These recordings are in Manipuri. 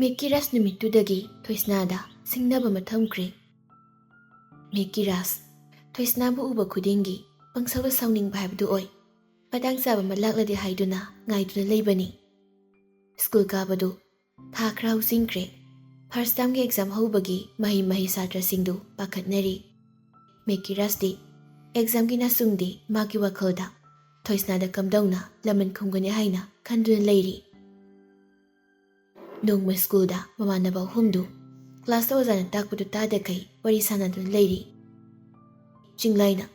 ꯃꯦꯛꯀꯤꯔꯥꯁ ꯅꯨꯃꯤꯠꯇꯨꯗꯒꯤ ꯊꯣꯏꯁꯅꯥꯗ ꯁꯤꯡꯅꯕ ꯑꯃ ꯊꯝꯈ꯭ꯔꯦ꯫ ꯃꯦꯛꯀꯤꯔꯥꯁ ꯊꯣꯏꯁꯅꯥꯕꯨ ꯎꯕ ꯈꯨꯗꯤꯡꯒꯤ ꯄꯪꯁꯥꯎꯗ ꯁꯥꯎꯅꯤꯡꯕ ꯍꯥꯏꯕꯗꯨ ꯑꯣꯏ꯫ ꯃꯇꯥꯡ ꯆꯥꯕ ꯑꯃ ꯂꯥꯛꯂꯗꯤ ꯍꯥꯏꯗꯨꯅ ꯉꯥꯏꯗꯨꯅ ꯂꯩꯕꯅꯤ꯫ ꯁ꯭ꯀꯨꯜ ꯀꯥꯕꯗꯨ ꯊꯥ ꯈꯔ ꯍꯧꯖꯤꯟꯈ꯭ꯔꯦ꯫ ꯐꯥꯔꯁ ꯇꯥꯔꯝꯒꯤ ꯑꯦꯛꯖꯥꯝ ꯍꯧꯕꯒꯤ ꯃꯍꯩ ꯁꯥꯇ꯭ꯔꯁꯤꯡꯗꯨ ꯄꯥꯈꯠꯅꯔꯤ꯫ ꯃꯦꯛꯀꯤꯔꯥꯁꯇꯤ ꯑꯦꯛꯖꯥꯝꯒꯤ ꯅꯥꯆꯨꯡꯗꯤ ꯃꯥꯒꯤ ꯋꯥꯈꯜꯗ ꯊꯣꯏꯁꯅꯥꯗ ꯀꯝꯗꯧꯅ ꯂꯃꯟ ꯈꯨꯝꯒꯅꯤ ꯍꯥꯏꯅ ꯈꯟꯗꯨꯅ ꯂꯩꯔꯤ꯫ ꯅꯣꯡꯃ ꯁ꯭ꯀꯨꯜꯗ ꯃꯃꯥꯟꯅꯕ ꯑꯍꯨꯝꯗꯨ ꯀ꯭ꯂꯥꯁꯇ ꯑꯣꯖꯥꯅ ꯇꯥꯛꯄꯗꯨ ꯇꯥꯗꯈꯩ ꯋꯥꯔꯤ ꯁꯥꯟꯅꯗꯨꯅ ꯂꯩꯔꯤ꯫ ꯆꯤꯡꯂꯥꯏꯅ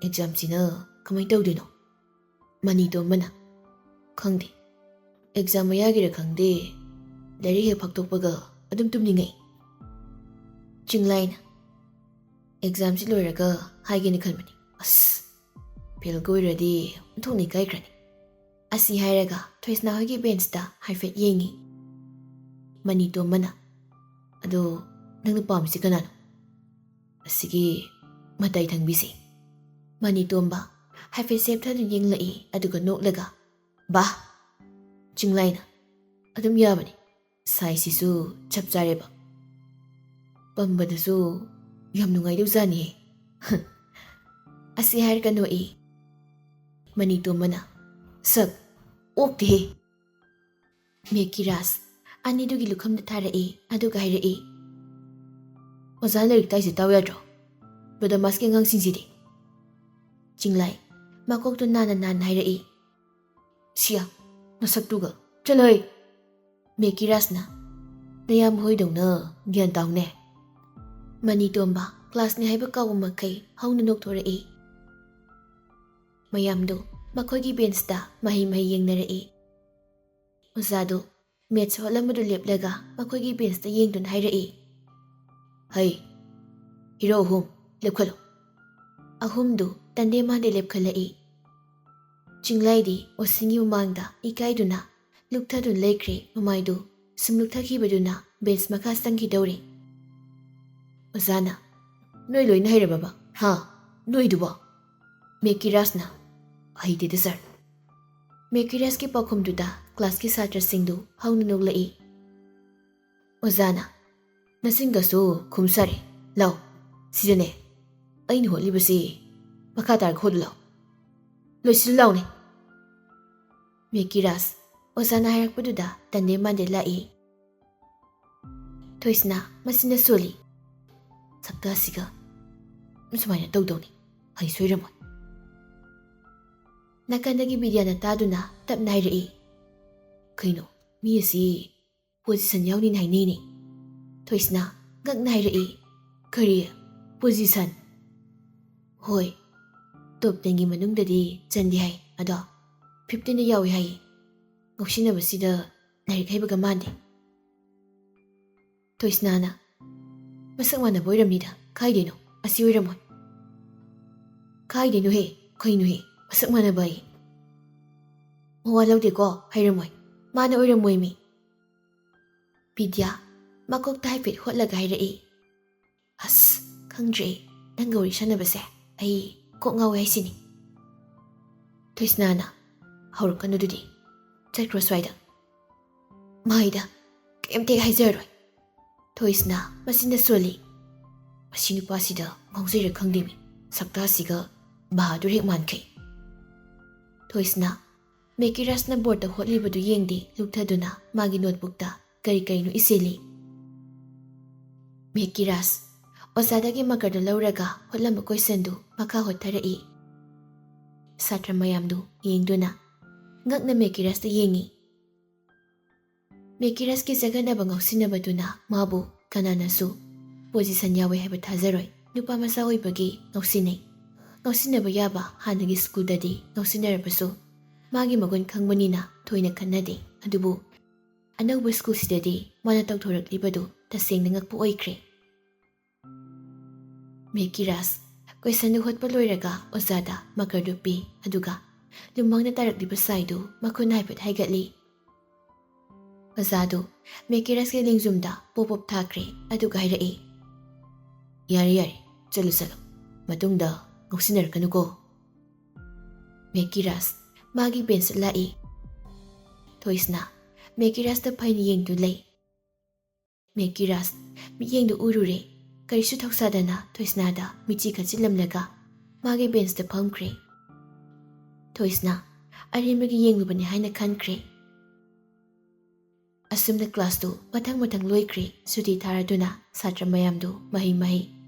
"ꯑꯦꯛꯖꯥꯝꯁꯤꯅ ꯀꯃꯥꯏ ꯇꯧꯗꯣꯏꯅꯣ?" ꯃꯅꯤꯇꯣꯝꯕꯅ "ꯈꯪꯗꯦ, ꯑꯦꯛꯖꯥꯝ ꯃꯌꯥꯒꯤꯔ ꯈꯪꯗꯦ, ꯂꯥꯏꯔꯤꯛ ꯍꯦꯛ ꯐꯥꯛꯇꯣꯛꯄꯒ ꯑꯗꯨꯝ ꯇꯨꯝꯅꯤꯡꯉꯛꯏ." ꯆꯤꯡꯂꯥꯏꯅ "ꯑꯦꯛꯖꯥꯝꯁꯤ ꯂꯣꯏꯔꯒ ꯍꯥꯏꯒꯦꯅ ꯈꯟꯕꯅꯤ, ꯑꯁ ꯐꯦꯜꯒ ꯑꯣꯏꯔꯗꯤ ꯑꯣꯟꯊꯣꯛꯅ ꯏꯀꯥꯏꯈ꯭ꯔꯅꯤ." ꯑꯁꯤ ꯍꯥꯏꯔꯒ ꯊꯣꯏꯁꯅꯥ ꯍꯣꯏꯒꯤ ꯕꯦꯟꯁꯇ ꯍꯥꯏꯐꯦꯠ ꯌꯦꯡꯉꯤ꯫ ꯃꯅꯤꯇꯣꯝꯕꯅ "ꯑꯗꯣ ꯅꯪꯅ ꯄꯥꯝꯃꯤꯁꯤ ꯀꯅꯥꯅꯣ?" "ꯑꯁꯤꯒꯤ ꯃꯇꯥꯏ ꯊꯪꯕꯤꯁꯤ." ꯃꯅꯤꯇꯣꯝꯕ ꯍꯥꯏꯐꯦꯠ ꯁꯦꯞꯊꯗꯨꯅ ꯌꯦꯡꯂꯛꯏ, ꯑꯗꯨꯒ ꯅꯣꯛꯂꯒ "ꯕꯥ." ꯆꯤꯡꯂꯥꯏꯅ "ꯑꯗꯨꯝ ꯌꯥꯕꯅꯤ, ꯁꯥꯏꯖꯁꯤꯁꯨ ꯆꯞ ꯆꯥꯔꯦꯕ. ꯄꯝꯕꯗꯁꯨ ꯌꯥꯝ ꯅꯨꯡꯉꯥꯏꯗꯧꯖꯥꯅꯤꯍꯦ." ꯑꯁꯤ ꯍꯥꯏꯔꯒ ꯅꯣꯛꯏ꯫ ꯃꯅꯤꯇꯣꯝꯕꯅ "ꯁꯛ ꯑꯣꯛꯇꯦꯍꯦ." ꯃꯦꯛꯀꯤꯔꯥꯁ ꯑꯅꯤꯗꯨꯒꯤ ꯂꯨꯈꯝꯗ ꯊꯥꯔꯛꯏ, ꯑꯗꯨꯒ ꯍꯥꯏꯔꯛꯏ, "ꯑꯣꯖꯥ ꯂꯥꯏꯔꯤꯛ ꯇꯥꯛꯏꯁꯦ ꯇꯥꯎ ꯌꯥꯗ꯭ꯔꯣ? ꯕꯗꯃꯥꯁꯀꯤ ꯑꯉꯥꯡꯁꯤꯡꯁꯤꯗꯤ." ꯆꯤꯡꯂꯥꯏ ꯃꯀꯣꯛꯇꯨ ꯅꯥꯟꯅ ꯍꯥꯏꯔꯛꯏ, "ꯁꯤꯌꯥ ꯅꯁꯛꯇꯨꯒ ꯆꯠꯂꯣꯍꯦ." ꯃꯦꯛꯀꯤꯔꯥꯁꯅ "ꯅꯌꯥꯝꯕ ꯍꯣꯏꯗꯧꯅ ꯒ꯭ꯌꯥꯟ ꯇꯥꯎꯅꯦ." ꯃꯅꯤꯇꯣꯝꯕ ꯀ꯭ꯂꯥꯁꯅꯤ ꯍꯥꯏꯕ ꯀꯥꯎꯕ ꯃꯈꯩ ꯍꯧꯅ ꯅꯣꯛꯊꯣꯔꯛꯏ꯫ ꯃꯌꯥꯝꯗꯨ ꯃꯈꯣꯏꯒꯤ ꯕꯦꯟꯁꯇ ꯃꯍꯩ ꯌꯦꯡꯅꯔꯛꯏ꯫ ꯑꯣꯖꯥꯗꯨ ꯃꯦꯠꯁ ꯍꯣꯠꯂꯝꯕꯗꯨ ꯂꯦꯞꯂꯒ ꯃꯈꯣꯏꯒꯤ ꯕꯦꯟꯁꯇ ꯌꯦꯡꯗꯨꯅ ꯍꯥꯏꯔꯛꯏ, "ꯍꯩ, ꯍꯤꯔꯣ ꯑꯍꯨꯝ ꯂꯦꯞꯈꯠꯂꯨ." ꯑꯍꯨꯝꯗꯨ ꯇꯟꯗꯦ ꯃꯥꯟꯗꯦ ꯂꯦꯞꯈꯠꯂꯛꯏ꯫ ꯆꯤꯡꯂꯥꯏꯗꯤ ꯑꯣꯁꯤꯟꯒꯤ ꯃꯃꯥꯡꯗ ꯏꯀꯥꯏꯗꯨꯅ ꯂꯨꯛꯊꯗꯨꯅ ꯂꯩꯈ꯭ꯔꯦ꯫ ꯃꯃꯥꯏꯗꯨ ꯁꯨꯝ ꯂꯨꯛꯊꯈꯤꯕꯗꯨꯅ ꯕꯦꯟꯁ ꯃꯈꯥ ꯆꯪꯈꯤꯗꯧꯔꯦ꯫ ꯑꯣꯖꯥꯅ "ꯅꯣꯏ ꯂꯣꯏꯅ ꯍꯩꯔꯕꯕ? ꯍꯥ, ꯅꯣꯏꯗꯨꯕꯣ?" ꯃꯦꯛꯀꯤꯔꯥꯁꯅ "ꯍꯩꯇꯦꯗ ꯁꯥꯔ." ꯃꯦꯛꯀꯤꯔꯥꯁꯀꯤ ꯄꯥꯎꯈꯨꯝꯗꯨꯗ ꯀ꯭ꯂꯥꯁꯀꯤ ꯁꯥꯇ꯭ꯔꯁꯤꯡꯗꯨ ꯍꯧꯅ ꯅꯣꯛꯂꯛꯏ꯫ ꯑꯣꯖꯥꯅ "ꯅꯆꯤꯟꯒꯁꯨ ꯈꯨꯝ ꯁꯥꯔꯦ, ꯂꯥꯎ ꯁꯤꯗꯅꯦ ꯑꯩꯅ ꯍꯣꯠꯂꯤꯕꯁꯤ ꯃꯈꯥ ꯇꯥꯔꯒ ꯍꯣꯠꯂꯨ ꯂꯥꯎ, ꯂꯣꯏꯁꯤꯜꯂꯨ ꯂꯥꯎꯅꯦ." ꯃꯦꯛꯀꯤꯔꯥꯁ ꯑꯣꯖꯥꯅ ꯍꯥꯏꯔꯛꯄꯗꯨꯗ ꯇꯟꯗꯦ ꯃꯥꯟꯗꯦ ꯂꯥꯛꯏ꯫ ꯊꯣꯏꯁꯅꯥ ꯃꯆꯤꯟꯅ ꯁꯣꯜꯂꯤ, "ꯁꯛꯇꯥꯁꯤꯒ ꯁꯨꯃꯥꯏꯅ ꯇꯧꯗꯧꯅꯤ, ꯍꯩ ꯁꯣꯏꯔꯝꯃꯣꯏ." ꯅꯥꯀꯟꯗꯒꯤ ꯕꯤꯗ꯭ꯌꯥꯅ ꯇꯥꯗꯨꯅ ꯇꯞꯅ ꯍꯥꯏꯔꯛꯏ, "ꯀꯩꯅꯣ, ꯃꯤ ꯑꯁꯤ ꯄꯣꯖꯤꯁꯟ ꯌꯥꯎꯅꯤꯅ ꯍꯥꯏꯅꯩꯅꯦ." ꯊꯣꯏꯁꯅꯥ ꯉꯛꯅ ꯍꯥꯏꯔꯛꯏ, "ꯀꯔꯤ ꯄꯣꯖꯤꯁꯟ?" "ꯍꯣꯏ, ꯇꯣꯞ 10ꯒꯤ ꯃꯅꯨꯡꯗꯗꯤ ꯆꯟꯗꯦ ꯍꯥꯏ, ꯑꯗꯣ 15ꯗ ꯌꯥꯎꯏ ꯍꯥꯏꯌꯦ꯫ ꯉꯧꯁꯤꯟꯅꯕꯁꯤꯗ ꯂꯥꯏꯔꯤꯛ ꯍꯩꯕꯒ ꯃꯥꯟꯗꯦ." ꯊꯣꯏꯁꯅꯥꯅ "ꯃꯁꯛ ꯃꯥꯟꯅꯕ ꯑꯣꯏꯔꯝꯅꯤꯗ, ꯀꯥꯏꯗꯩꯅꯣ, ꯑꯁꯤ ꯑꯣꯏꯔꯝꯃꯣꯏ." "ꯀꯥꯏꯗꯩꯅꯣꯍꯦ, ꯀꯩꯅꯣꯍꯦ, ꯃꯁꯛ ꯃꯥꯟꯅꯕ ꯑꯩ." "ꯃꯋꯥ ꯂꯧꯗꯦꯀꯣ, ꯍꯩꯔꯝꯃꯣꯏ, ꯃꯥꯅ ꯑꯣꯏꯔꯝꯃꯣꯏ ꯃꯤ." ꯕꯤꯗ꯭ꯌꯥ ꯃꯀꯣꯛꯇ ꯍꯥꯏꯐꯦꯠ ꯍꯣꯠꯂꯒ ꯍꯥꯏꯔꯛꯏ, "ꯑꯁ ꯈꯪꯗ꯭ꯔꯦ, ꯅꯪꯒ ꯋꯥꯔꯤ ꯁꯥꯟꯅꯕꯁꯦ ꯑꯩ ꯀꯣꯛ ꯉꯥꯎꯋꯦ ꯍꯥꯏꯁꯤꯅꯤ." ꯊꯣꯏꯁꯅꯥꯅ "ꯍꯧꯔꯛꯀꯅꯨꯗꯨꯗꯤ, ꯆꯠꯈ꯭ꯔꯣ ꯁ꯭ꯋꯥꯏꯗ." "ꯃꯥꯏꯗ ꯀꯩꯝꯇ ꯍꯦꯛ ꯍꯥꯏꯖꯔꯔꯣꯏ." ꯊꯣꯏꯁꯅꯥ ꯃꯆꯤꯟꯅ ꯁꯣꯜꯂꯤ, "ꯃꯁꯤ ꯅꯨꯄꯥꯁꯤꯗ ꯉꯥꯎꯖꯩꯔ ꯈꯪꯗꯦꯃꯤ, ꯁꯛꯇꯥꯁꯤꯒ ꯕꯍꯥꯗꯨꯔ ꯍꯦꯛ ꯃꯥꯟꯈꯩ." ꯊꯣꯏꯁꯅꯥ ꯃꯦꯛꯀꯤꯔꯥꯁꯅ ꯕꯣꯔꯗꯇ ꯍꯣꯠꯂꯤꯕꯗꯨ ꯌꯦꯡꯗꯦ ꯂꯨꯛꯊꯗꯨꯅ ꯃꯥꯒꯤ ꯅꯣꯠꯕꯨꯛꯇ ꯀꯔꯤꯅꯣ ꯏꯁꯤꯜꯂꯤ꯫ ꯃꯦꯛꯀꯤꯔꯥꯁ ꯑꯣꯖꯥꯗꯒꯤ ꯃꯥꯔꯀꯔꯗꯨ ꯂꯧꯔꯒ ꯍꯣꯠꯂꯝꯕ ꯀꯣꯏꯁꯟꯗꯨ ꯃꯈꯥ ꯍꯣꯠꯊꯔꯛꯏ꯫ ꯁꯥꯇ꯭ꯔ ꯃꯌꯥꯝꯗꯨ ꯌꯦꯡꯗꯨꯅ ꯉꯛꯅ ꯃꯦꯛꯀꯤꯔꯥꯁꯇ ꯌꯦꯡꯉꯤ꯫ ꯃꯦꯛꯀꯤꯔꯥꯁꯀꯤ ꯆꯒꯠꯅꯕ ꯉꯥꯎꯁꯤꯟꯅꯕꯗꯨꯅ ꯃꯥꯕꯨ ꯀꯅꯥꯅꯁꯨ ꯄꯣꯖꯤꯁꯟ ꯌꯥꯎꯋꯦ ꯍꯥꯏꯕ ꯊꯥꯖꯔꯣꯏ꯫ ꯅꯨꯄꯥ ꯃꯆꯥ ꯑꯣꯏꯕꯒꯤ ꯉꯥꯎꯁꯤꯟꯅꯩ꯫ ꯉꯥꯎꯁꯤꯟꯅꯕ ꯌꯥꯕ ꯍꯥꯟꯅꯒꯤ ꯁ꯭ꯀꯨꯜꯗꯗꯤ ꯉꯥꯎꯁꯤꯟꯅꯔꯕꯁꯨ ꯃꯥꯒꯤ ꯃꯒꯨꯟ ꯈꯪꯕꯅꯤꯅ ꯊꯣꯏꯅ ꯈꯟꯅꯗꯦ꯫ ꯑꯗꯨꯕꯨ ꯑꯅꯧꯕ ꯁ꯭ꯀꯨꯜꯁꯤꯗꯗꯤ ꯃꯥꯅ ꯇꯧꯊꯣꯔꯛꯂꯤꯕꯗꯨ ꯇꯁꯦꯡꯅ ꯉꯛꯄ ꯑꯣꯏꯈ꯭ꯔꯦ꯫ ꯃꯦꯛꯀꯤꯔꯥꯁ ꯀꯣꯏꯁꯟꯗꯨ ꯍꯣꯠꯄ ꯂꯣꯏꯔꯒ ꯑꯣꯖꯥꯗ ꯃꯥꯔꯀꯔꯗꯨ ꯄꯤ, ꯑꯗꯨꯒ ꯂꯨꯃꯥꯡꯅ ꯇꯥꯔꯛꯂꯤꯕ ꯁꯥꯏꯗꯨ ꯃꯈꯨꯠꯅ ꯍꯥꯏꯐꯦꯠ ꯍꯥꯏꯒꯠꯂꯤ꯫ ꯑꯣꯖꯥꯗꯨ ꯃꯦꯛꯀꯤꯔꯥꯁꯀꯤ ꯂꯦꯡꯖꯨꯝꯗ ꯄꯣꯞ ꯊꯥꯈ꯭ꯔꯦ, ꯑꯗꯨꯒ ꯍꯥꯏꯔꯛꯏ, "ꯌꯥꯔꯦ, ꯆꯠꯂꯨ, ꯃꯇꯨꯡꯗ ꯉꯥꯎꯁꯤꯟꯅꯔꯛꯀꯅꯨꯀꯣ." ꯃꯦꯛꯀꯤꯔꯥꯁ ꯃꯥꯒꯤ ꯕꯦꯟꯁꯇ ꯂꯥꯛꯏ꯫ ꯊꯣꯏꯁꯅꯥ ꯃꯦꯛꯀꯤꯔꯥꯁꯇ ꯐꯩꯅ ꯌꯦꯡꯗꯨꯅ ꯂꯩ꯫ ꯃꯦꯀꯤꯔꯥꯁ ꯃꯤꯠꯌꯦꯡꯗꯨ ꯎꯔꯨꯔꯦ ꯀꯔꯤꯁꯨ ꯊꯧꯁꯥꯗꯅ ꯊꯣꯏꯁꯅꯥꯗ ꯃꯤꯠꯆꯤ ꯈꯠꯆꯤꯜꯂꯝꯂꯒ ꯃꯥꯒꯤ ꯕꯦꯟꯁꯇ ꯐꯝꯈ꯭ꯔꯦ꯫ ꯊꯣꯏꯁꯅꯥ ꯑꯔꯦꯝꯕꯒꯤ ꯌꯦꯡꯂꯨꯕꯅꯤ ꯍꯥꯏꯅ ꯈꯟꯈ꯭ꯔꯦ꯫ ꯑꯁꯨꯝꯅ ꯀ꯭ꯂꯥꯁꯇꯨ ꯃꯊꯪ ꯂꯣꯏꯈ꯭ꯔꯦ꯫ ꯁꯨꯇꯤ ꯊꯥꯔꯗꯨꯅ ꯁꯥꯇ꯭ꯔ ꯃꯌꯥꯝꯗꯨ ꯃꯍꯩ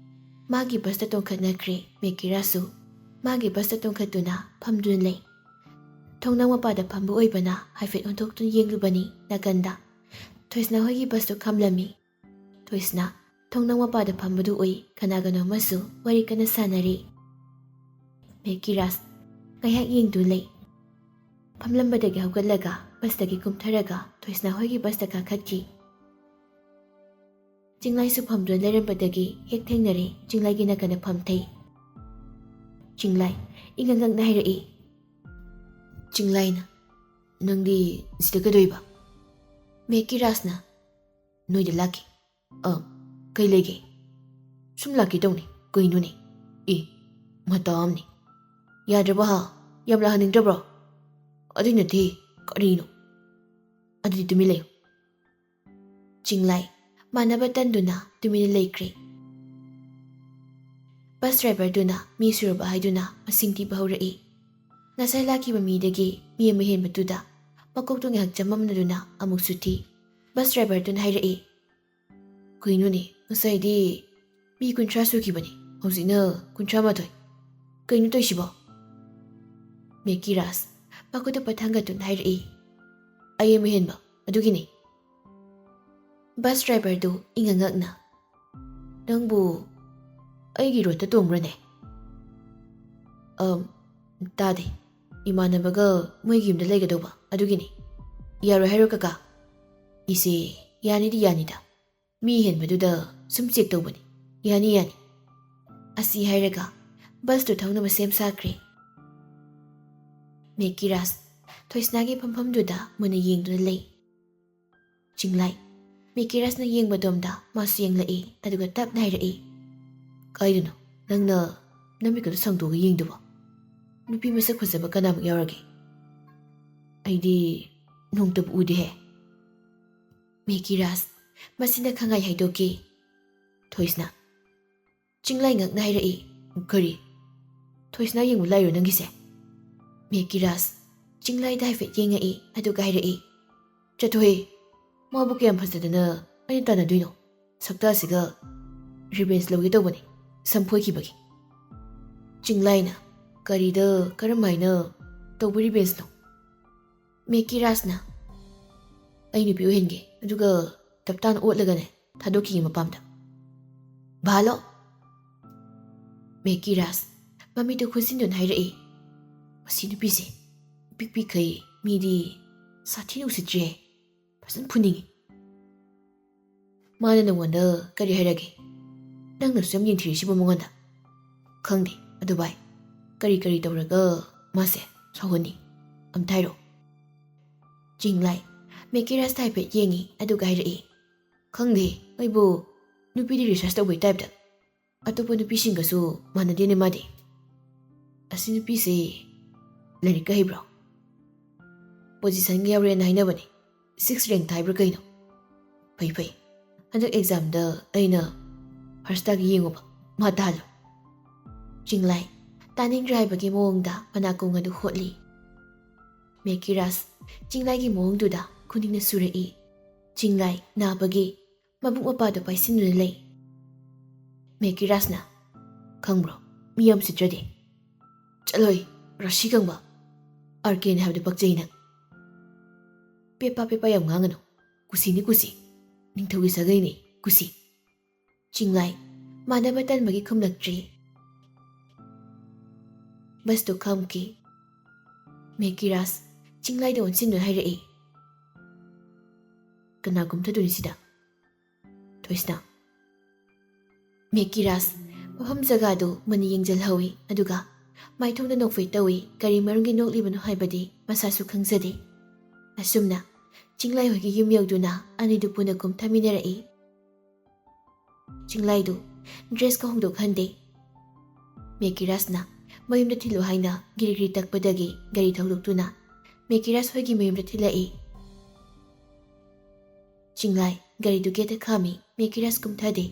ꯃꯥꯒꯤ ꯕꯁꯇ ꯇꯣꯡꯈꯠꯅꯈ꯭ꯔꯦ꯫ ꯃꯦꯀꯤꯔꯥꯁꯁꯨ ꯃꯥꯒꯤ ꯕꯁꯇ ꯇꯣꯡꯈꯠꯇꯨꯅ ꯐꯝꯗꯨꯅ ꯂꯩ꯫ ꯊꯣꯡꯅꯥꯡ ꯃꯄꯥꯗ ꯐꯝꯕ ꯑꯣꯏꯕꯅ ꯍꯥꯏꯐꯦꯠ ꯑꯣꯟꯊꯣꯛꯇꯨꯅ ꯌꯦꯡꯂꯨꯕꯅꯤ ꯅꯥꯀꯟꯗ ꯊꯣꯏꯁꯅꯥ ꯍꯣꯏꯒꯤ ꯕꯁꯇꯨ ꯈꯥꯝꯂꯝꯃꯤ꯫ ꯊꯣꯏꯁꯅꯥ ꯊꯣꯡꯅꯥꯡ ꯃꯄꯥꯗ ꯐꯝꯕꯗꯨ ꯎꯏ ꯀꯅꯥꯒꯅꯣ ꯑꯃꯁꯨ ꯋꯥꯔꯤ ꯀꯟꯅ ꯁꯥꯟꯅꯔꯤ꯫ ꯃꯦꯀꯤꯔꯥꯁ ꯉꯥꯏꯍꯥꯛ ꯌꯦꯡꯗꯨꯅ ꯂꯩ꯫ ꯐꯝꯂꯝꯕꯗꯒꯤ ꯍꯧꯒꯠꯂꯒ ꯕꯁꯇꯒꯤ ꯀꯨꯝꯊꯔꯒ ꯊꯣꯏꯁꯅꯥ ꯍꯣꯏꯒꯤ ꯕꯁꯇ ꯀꯥꯈꯠꯈꯤ꯫ ꯆꯤꯡꯂꯥꯏꯁꯨ ꯐꯝꯗꯨꯅ ꯂꯩꯔꯝꯕꯗꯒꯤ ꯍꯦꯛ ꯊꯦꯡꯅꯔꯦ꯫ ꯆꯤꯡꯂꯥꯏꯒꯤ ꯅꯥꯀꯟꯗ ꯐꯝꯊꯩ꯫ ꯆꯤꯡꯂꯥꯏ ꯏꯉꯛ-ꯉꯛꯅ ꯍꯥꯏꯔꯛꯏ꯫ ꯆꯤꯡꯂꯥꯏꯅ ꯅꯪꯗꯤ ꯁꯤꯗ ꯀꯩꯗꯧꯏꯕ? ꯃꯦꯀꯤꯔꯥꯁꯅ ꯅꯣꯏꯗ ꯂꯥꯛꯀꯦ꯫ ꯀꯩ ꯂꯩꯒꯦ? ꯁꯨꯝ ꯂꯥꯛꯀꯦ ꯇꯧꯅꯤ꯫ ꯀꯩꯅꯣꯅꯦ? ꯃꯇꯥ ꯑꯃꯅꯤ꯫ ꯌꯥꯗ꯭ꯔꯕ ꯍꯥ? ꯌꯥꯝ ꯂꯥꯛꯍꯟꯅꯤꯡꯗ꯭ꯔꯕ꯭ꯔꯣ? ꯑꯗꯨꯏ ꯅꯠꯇꯦ ꯀꯔꯤꯅꯣ? ꯑꯗꯨꯗꯤ ꯇꯨꯃꯤꯟ ꯂꯩꯌꯨ꯫ ꯆꯤꯡꯂꯥꯏ ꯃꯥꯟꯅꯕ ꯇꯟꯗꯨꯅ ꯇꯨꯃꯤꯟꯅ ꯂꯩꯈ꯭ꯔꯦ꯫ ꯕꯁ ꯗ꯭ꯔꯥꯏꯚꯔꯗꯨꯅ ꯃꯤ ꯁꯨꯔꯕ ꯍꯥꯏꯗꯨꯅ ꯃꯁꯤꯡ ꯊꯤꯕ ꯍꯧꯔꯛꯏ꯫ ꯉꯁꯥꯏ ꯂꯥꯛꯈꯤꯕ ꯃꯤꯗꯒꯤ ꯃꯤ ꯑꯃ ꯍꯦꯟꯕꯗꯨꯗ ꯃꯀꯣꯛꯇꯨ ꯉꯥꯏꯍꯥꯛ ꯆꯃꯝꯅꯗꯨꯅ ꯑꯃꯨꯛꯁꯨ ꯊꯤ꯫ ꯕꯁ ꯗ꯭ꯔꯥꯏꯚꯔꯗꯨꯅ ꯍꯥꯏꯔꯛꯏ꯫ ꯀꯩꯅꯣꯅꯦ ꯉꯁꯥꯏꯗꯤ ꯃꯤ 30 ꯁꯨꯈꯤꯕꯅꯤ, ꯍꯧꯖꯤꯛꯅ 38꯫ ꯀꯩꯅꯣ ꯇꯧꯏꯁꯤꯕꯣ? ꯃꯦꯀꯤꯔꯥꯁ ꯃꯈꯨꯠꯇ ꯄꯠ ꯊꯥꯡꯒꯠꯇꯨꯅ ꯍꯥꯏꯔꯛꯏ꯫ ꯑꯩ ꯑꯃ ꯍꯦꯟꯕ ꯑꯗꯨꯒꯤꯅꯤ꯫ ꯕꯁ ꯗ꯭ꯔꯥꯏꯚꯔꯗꯨ ꯏꯉꯛ-ꯉꯛꯅ ꯅꯪꯕꯨ ꯑꯩꯒꯤ ꯔꯣꯠꯇ ꯇꯣꯡꯕ꯭ꯔꯅꯦ? ꯇꯥꯗꯦ, ꯏꯃꯥꯟꯅꯕꯒ ꯃꯣꯏꯒꯤ ꯌꯨꯝꯗ ꯂꯩꯒꯗꯧꯕ ꯑꯗꯨꯒꯤꯅꯤ꯫ ꯌꯥꯔꯣꯏ ꯍꯥꯏꯔꯣ ꯀꯀꯥ? ꯏꯁꯦ ꯌꯥꯅꯤꯗꯤ ꯌꯥꯅꯤꯗ, ꯃꯤ ꯍꯦꯟꯕꯗꯨꯗ ꯁꯨꯝ ꯆꯦꯛ ꯇꯧꯕꯅꯤ꯫ ꯌꯥꯅꯤ꯫ ꯑꯁꯤ ꯍꯥꯏꯔꯒ ꯕꯁꯇꯨ ꯊꯧꯅꯕ ꯁꯦꯝ ꯁꯥꯈ꯭ꯔꯦ꯫ ꯃꯦꯀꯤꯔꯥꯁ ꯊꯣꯏꯁꯅꯥꯒꯤ ꯐꯝꯐꯝꯗꯨꯗ ꯃꯨꯟꯅ ꯌꯦꯡꯗꯨꯅ ꯂꯩ꯫ ꯆꯤꯡꯂꯥꯏ ꯃꯦꯀꯤꯔꯥꯁꯅ ꯌꯦꯡꯕꯗꯣꯝꯗ ꯃꯥꯁꯨ ꯌꯦꯡꯂꯛꯏ ꯑꯗꯨꯒ ꯇꯞꯅ ꯍꯥꯏꯔꯛꯏ꯫ ꯀꯥꯏꯗꯅꯣ ꯅꯪꯅ ꯅꯃꯤꯠꯀꯗꯣ ꯁꯪꯗꯣꯛꯑꯒ ꯌꯦꯡꯗꯨꯕꯣ? ꯅꯨꯄꯤ ꯃꯁꯛ ꯐꯖꯕ ꯀꯅꯥꯃꯨꯛ ꯌꯥꯎꯔꯒꯦ? ꯑꯩꯗꯤ ꯅꯣꯡꯇꯕꯨ ꯎꯗꯦꯍꯦ꯫ ꯃꯦꯀꯤꯔꯥꯁ ꯃꯁꯤꯅ ꯈꯪꯍꯥꯏ ꯍꯥꯏꯗꯣꯛꯈꯤ꯫ ꯊꯣꯏꯁꯅꯥ ꯆꯤꯡꯂꯥꯏ ꯉꯛꯅ ꯍꯥꯏꯔꯛꯏ꯫ ꯀꯔꯤ? ꯊꯣꯏꯁꯅꯥ ꯌꯦꯡꯕ ꯂꯥꯛꯏꯔꯣ ꯅꯪꯒꯤꯁꯦ? ꯃꯦꯀꯤꯔꯥꯁ ꯆꯤꯡꯂꯥꯏꯗ ꯍꯥꯏꯐꯦꯠ ꯌꯦꯡꯉꯛꯏ ꯑꯗꯨꯒ ꯍꯥꯏꯔꯛꯏ꯫ ꯆꯠꯊꯣꯍꯦ, ꯃꯥꯕꯨ ꯀꯌꯥꯝ ꯐꯖꯗꯅ ꯑꯩꯅ ꯇꯥꯟꯅꯗꯣꯏꯅꯣ? ꯁꯛꯇꯥꯁꯤꯒ ꯔꯤꯚꯦꯟꯁ ꯂꯧꯒꯦ ꯇꯧꯕꯅꯤ ꯁꯝ ꯐꯣꯏꯈꯤꯕꯒꯤ꯫ ꯆꯤꯡꯂꯥꯏꯅ ꯀꯔꯤꯗ ꯀꯔꯝꯍꯥꯏꯅ ꯇꯧꯕ ꯔꯤꯚꯦꯟꯁꯅꯣ? ꯃꯦꯀꯤꯔꯥꯁꯅ ꯑꯩ ꯅꯨꯄꯤ ꯑꯣꯏꯍꯟꯒꯦ ꯑꯗꯨꯒ ꯇꯞꯇꯥꯅ ꯑꯣꯠꯂꯒꯅꯦ ꯊꯥꯗꯣꯛꯈꯤꯒꯦ ꯃꯄꯥꯝꯗ꯫ ꯚꯥꯂꯣ! ꯃꯦꯀꯤꯔꯥꯁ ꯃꯃꯤꯠꯇꯨ ꯈꯨꯠꯁꯤꯟꯗꯨꯅ ꯍꯥꯏꯔꯛꯏ꯫ ꯃꯁꯤ ꯅꯨꯄꯤꯁꯦ ꯄꯤꯛꯈꯩ ꯃꯤꯗꯤ ꯁꯥꯊꯤꯅ ꯎꯁꯤꯠꯇ꯭ꯔꯤꯍꯦ, ꯐꯖꯅ ꯐꯨꯅꯤꯡꯉꯤ꯫ ꯃꯥꯅ ꯅꯉꯣꯟꯗ ꯀꯔꯤ ꯍꯥꯏꯔꯒꯦ? ꯅꯪꯅꯁꯨ ꯌꯥꯝ ꯌꯦꯡꯊꯤꯔꯤꯁꯤꯕꯨ ꯃꯉꯣꯟꯗ? ꯈꯪꯗꯦ ꯑꯗꯨ ꯚꯥꯏ, ꯀꯔꯤ ꯇꯧꯔꯒ ꯃꯥꯁꯦ ꯁꯥꯎꯍꯟꯅꯤ ꯑꯝꯇ ꯍꯥꯏꯔꯛꯑꯣ꯫ ꯆꯤꯡꯂꯥꯏ ꯃꯦꯀꯤꯔꯥꯁꯇ ꯍꯥꯏꯐꯦꯠ ꯌꯦꯡꯉꯤ ꯑꯗꯨꯒ ꯍꯥꯏꯔꯛꯏ꯫ ꯈꯪꯗꯦ, ꯑꯩꯕꯨ ꯅꯨꯄꯤꯗꯤ ꯔꯤꯁꯥꯔꯁ ꯇꯧꯕꯩ ꯇꯥꯏꯞꯇ ꯑꯇꯣꯞꯄ ꯅꯨꯄꯤꯁꯤꯡꯒꯁꯨ ꯃꯥꯟꯅꯗꯦꯅꯦ ꯃꯥꯗꯤ꯫ ꯑꯁꯤ ꯅꯨꯄꯤꯁꯦ ꯂꯥꯏꯔꯤꯛꯀ ꯍꯩꯕ꯭ꯔꯣ? ꯄꯣꯖꯤꯁꯟꯒ ꯌꯥꯎꯔꯦꯅ ꯍꯥꯏꯅꯕꯅꯤ, 6 ꯔꯦꯡꯛ ꯍꯥꯏꯕ꯭ꯔꯥ ꯀꯩꯅꯣ? ꯐꯩ ꯍꯟꯗꯛ ꯑꯦꯛꯖꯥꯝꯗ ꯑꯩꯅ ꯐꯥꯔꯁ ꯇꯥꯒꯤ ꯌꯦꯡꯉꯨꯕ, ꯃꯥ ꯇꯥꯍꯜꯂꯨ꯫ ꯆꯤꯡꯂꯥꯏ ꯇꯥꯅꯤꯡꯗ꯭ꯔꯦ ꯍꯥꯏꯕꯒꯤ ꯃꯑꯣꯡꯗ ꯃꯅꯥꯀꯣꯡ ꯑꯗꯨ ꯍꯣꯠꯂꯤ꯫ ꯃꯦꯀꯤꯔꯥꯁ ꯆꯤꯡꯂꯥꯏꯒꯤ ꯃꯑꯣꯡꯗꯨꯗ ꯈꯨꯅꯤꯡꯅ ꯁꯨꯔꯛꯏ꯫ ꯆꯤꯡꯂꯥꯏ ꯅꯥꯕꯒꯤ ꯃꯕꯨꯛ ꯃꯄꯥꯗꯨ ꯄꯥꯏꯁꯤꯟꯗꯨꯅ ꯂꯩ꯫ ꯃꯦꯀꯤꯔꯥꯁꯅ ꯈꯪꯕ꯭ꯔꯣ ꯃꯤ ꯌꯥꯝ ꯎꯁꯤꯠꯇ꯭ꯔꯗꯤ? ꯆꯠꯂꯣꯏ ꯔꯥꯁꯤ ꯈꯪꯕ, ꯑꯥꯔꯀꯦꯅ ꯍꯥꯏꯕꯗꯨ ꯄꯛꯆꯩ ꯅꯪ꯫ ꯄꯦꯄꯥ ꯌꯥꯝ ꯉꯥꯡꯒꯅꯨ, ꯀꯨꯁꯤꯅꯤ ꯀꯨꯁꯤ, ꯅꯤꯡꯊꯧꯒꯤ ꯁꯥꯒꯩꯅꯤ ꯀꯨꯁꯤ꯫ ꯆꯤꯡꯂꯥꯏ ꯃꯥꯟꯅꯕ ꯇꯟꯕꯒꯤ ꯈꯨꯝꯂꯛꯇ꯭ꯔꯤ꯫ ꯕꯁꯇꯨ ꯈꯥꯝꯈꯤ꯫ ꯃꯦꯀꯤꯔꯥꯁ ꯆꯤꯡꯂꯥꯏꯗ ꯑꯣꯟꯁꯤꯟꯗꯨꯅ ꯍꯥꯏꯔꯛꯏ꯫ ꯀꯅꯥ ꯀꯨꯝꯊꯗꯣꯏꯅꯤ ꯁꯤꯗ? ꯊꯣꯏꯁꯅꯥ꯫ ꯃꯦꯀꯤꯔꯥꯁ ꯃꯐꯝ ꯖꯒꯥꯗꯨ ꯃꯨꯟꯅ ꯌꯦꯡꯖꯜꯍꯧꯏ ꯑꯗꯨꯒ ꯃꯥꯏꯊꯣꯡꯗ ꯅꯣꯛꯐꯦꯠ ꯇꯧꯏ꯫ ꯀꯔꯤ ꯃꯔꯝꯒꯤ ꯅꯣꯛꯂꯤꯕꯅꯣ ꯍꯥꯏꯕꯗꯤ ꯃꯁꯥꯁꯨ ꯈꯪꯖꯗꯦ꯫ ꯑꯁꯨꯝꯅ ꯆꯤꯡꯂꯥꯏ ꯍꯣꯏꯒꯤ ꯌꯨꯝ ꯌꯧꯗꯨꯅ ꯑꯅꯤꯗꯨ ꯄꯨꯟꯅ ꯀꯨꯝꯊꯃꯤꯟꯅꯔꯛꯏ꯫ ꯆꯤꯡꯂꯥꯏꯗꯨ ꯗ꯭ꯔꯦꯁꯀ ꯍꯣꯡꯗꯣꯛꯍꯟꯗꯦ꯫ ꯃꯦꯀꯤꯔꯥꯁꯅ ꯃꯌꯨꯝꯗ ꯊꯤꯜꯂꯨ ꯍꯥꯏꯅ ꯒꯤꯔꯤ ꯇꯛꯄꯗꯒꯤ ꯒꯥꯔꯤ ꯊꯧꯗꯣꯛꯇꯨꯅ ꯃꯦꯀꯤꯔꯥꯁ ꯍꯣꯏꯒꯤ ꯃꯌꯨꯝꯗ ꯊꯤꯜꯂꯛꯏ꯫ ꯆꯤꯡꯂꯥꯏ ꯒꯥꯔꯤꯗꯨ ꯒꯦꯠꯇ ꯈꯥꯝꯃꯤ ꯃꯦꯀꯤꯔꯥꯁ ꯀꯨꯝꯊꯗꯦ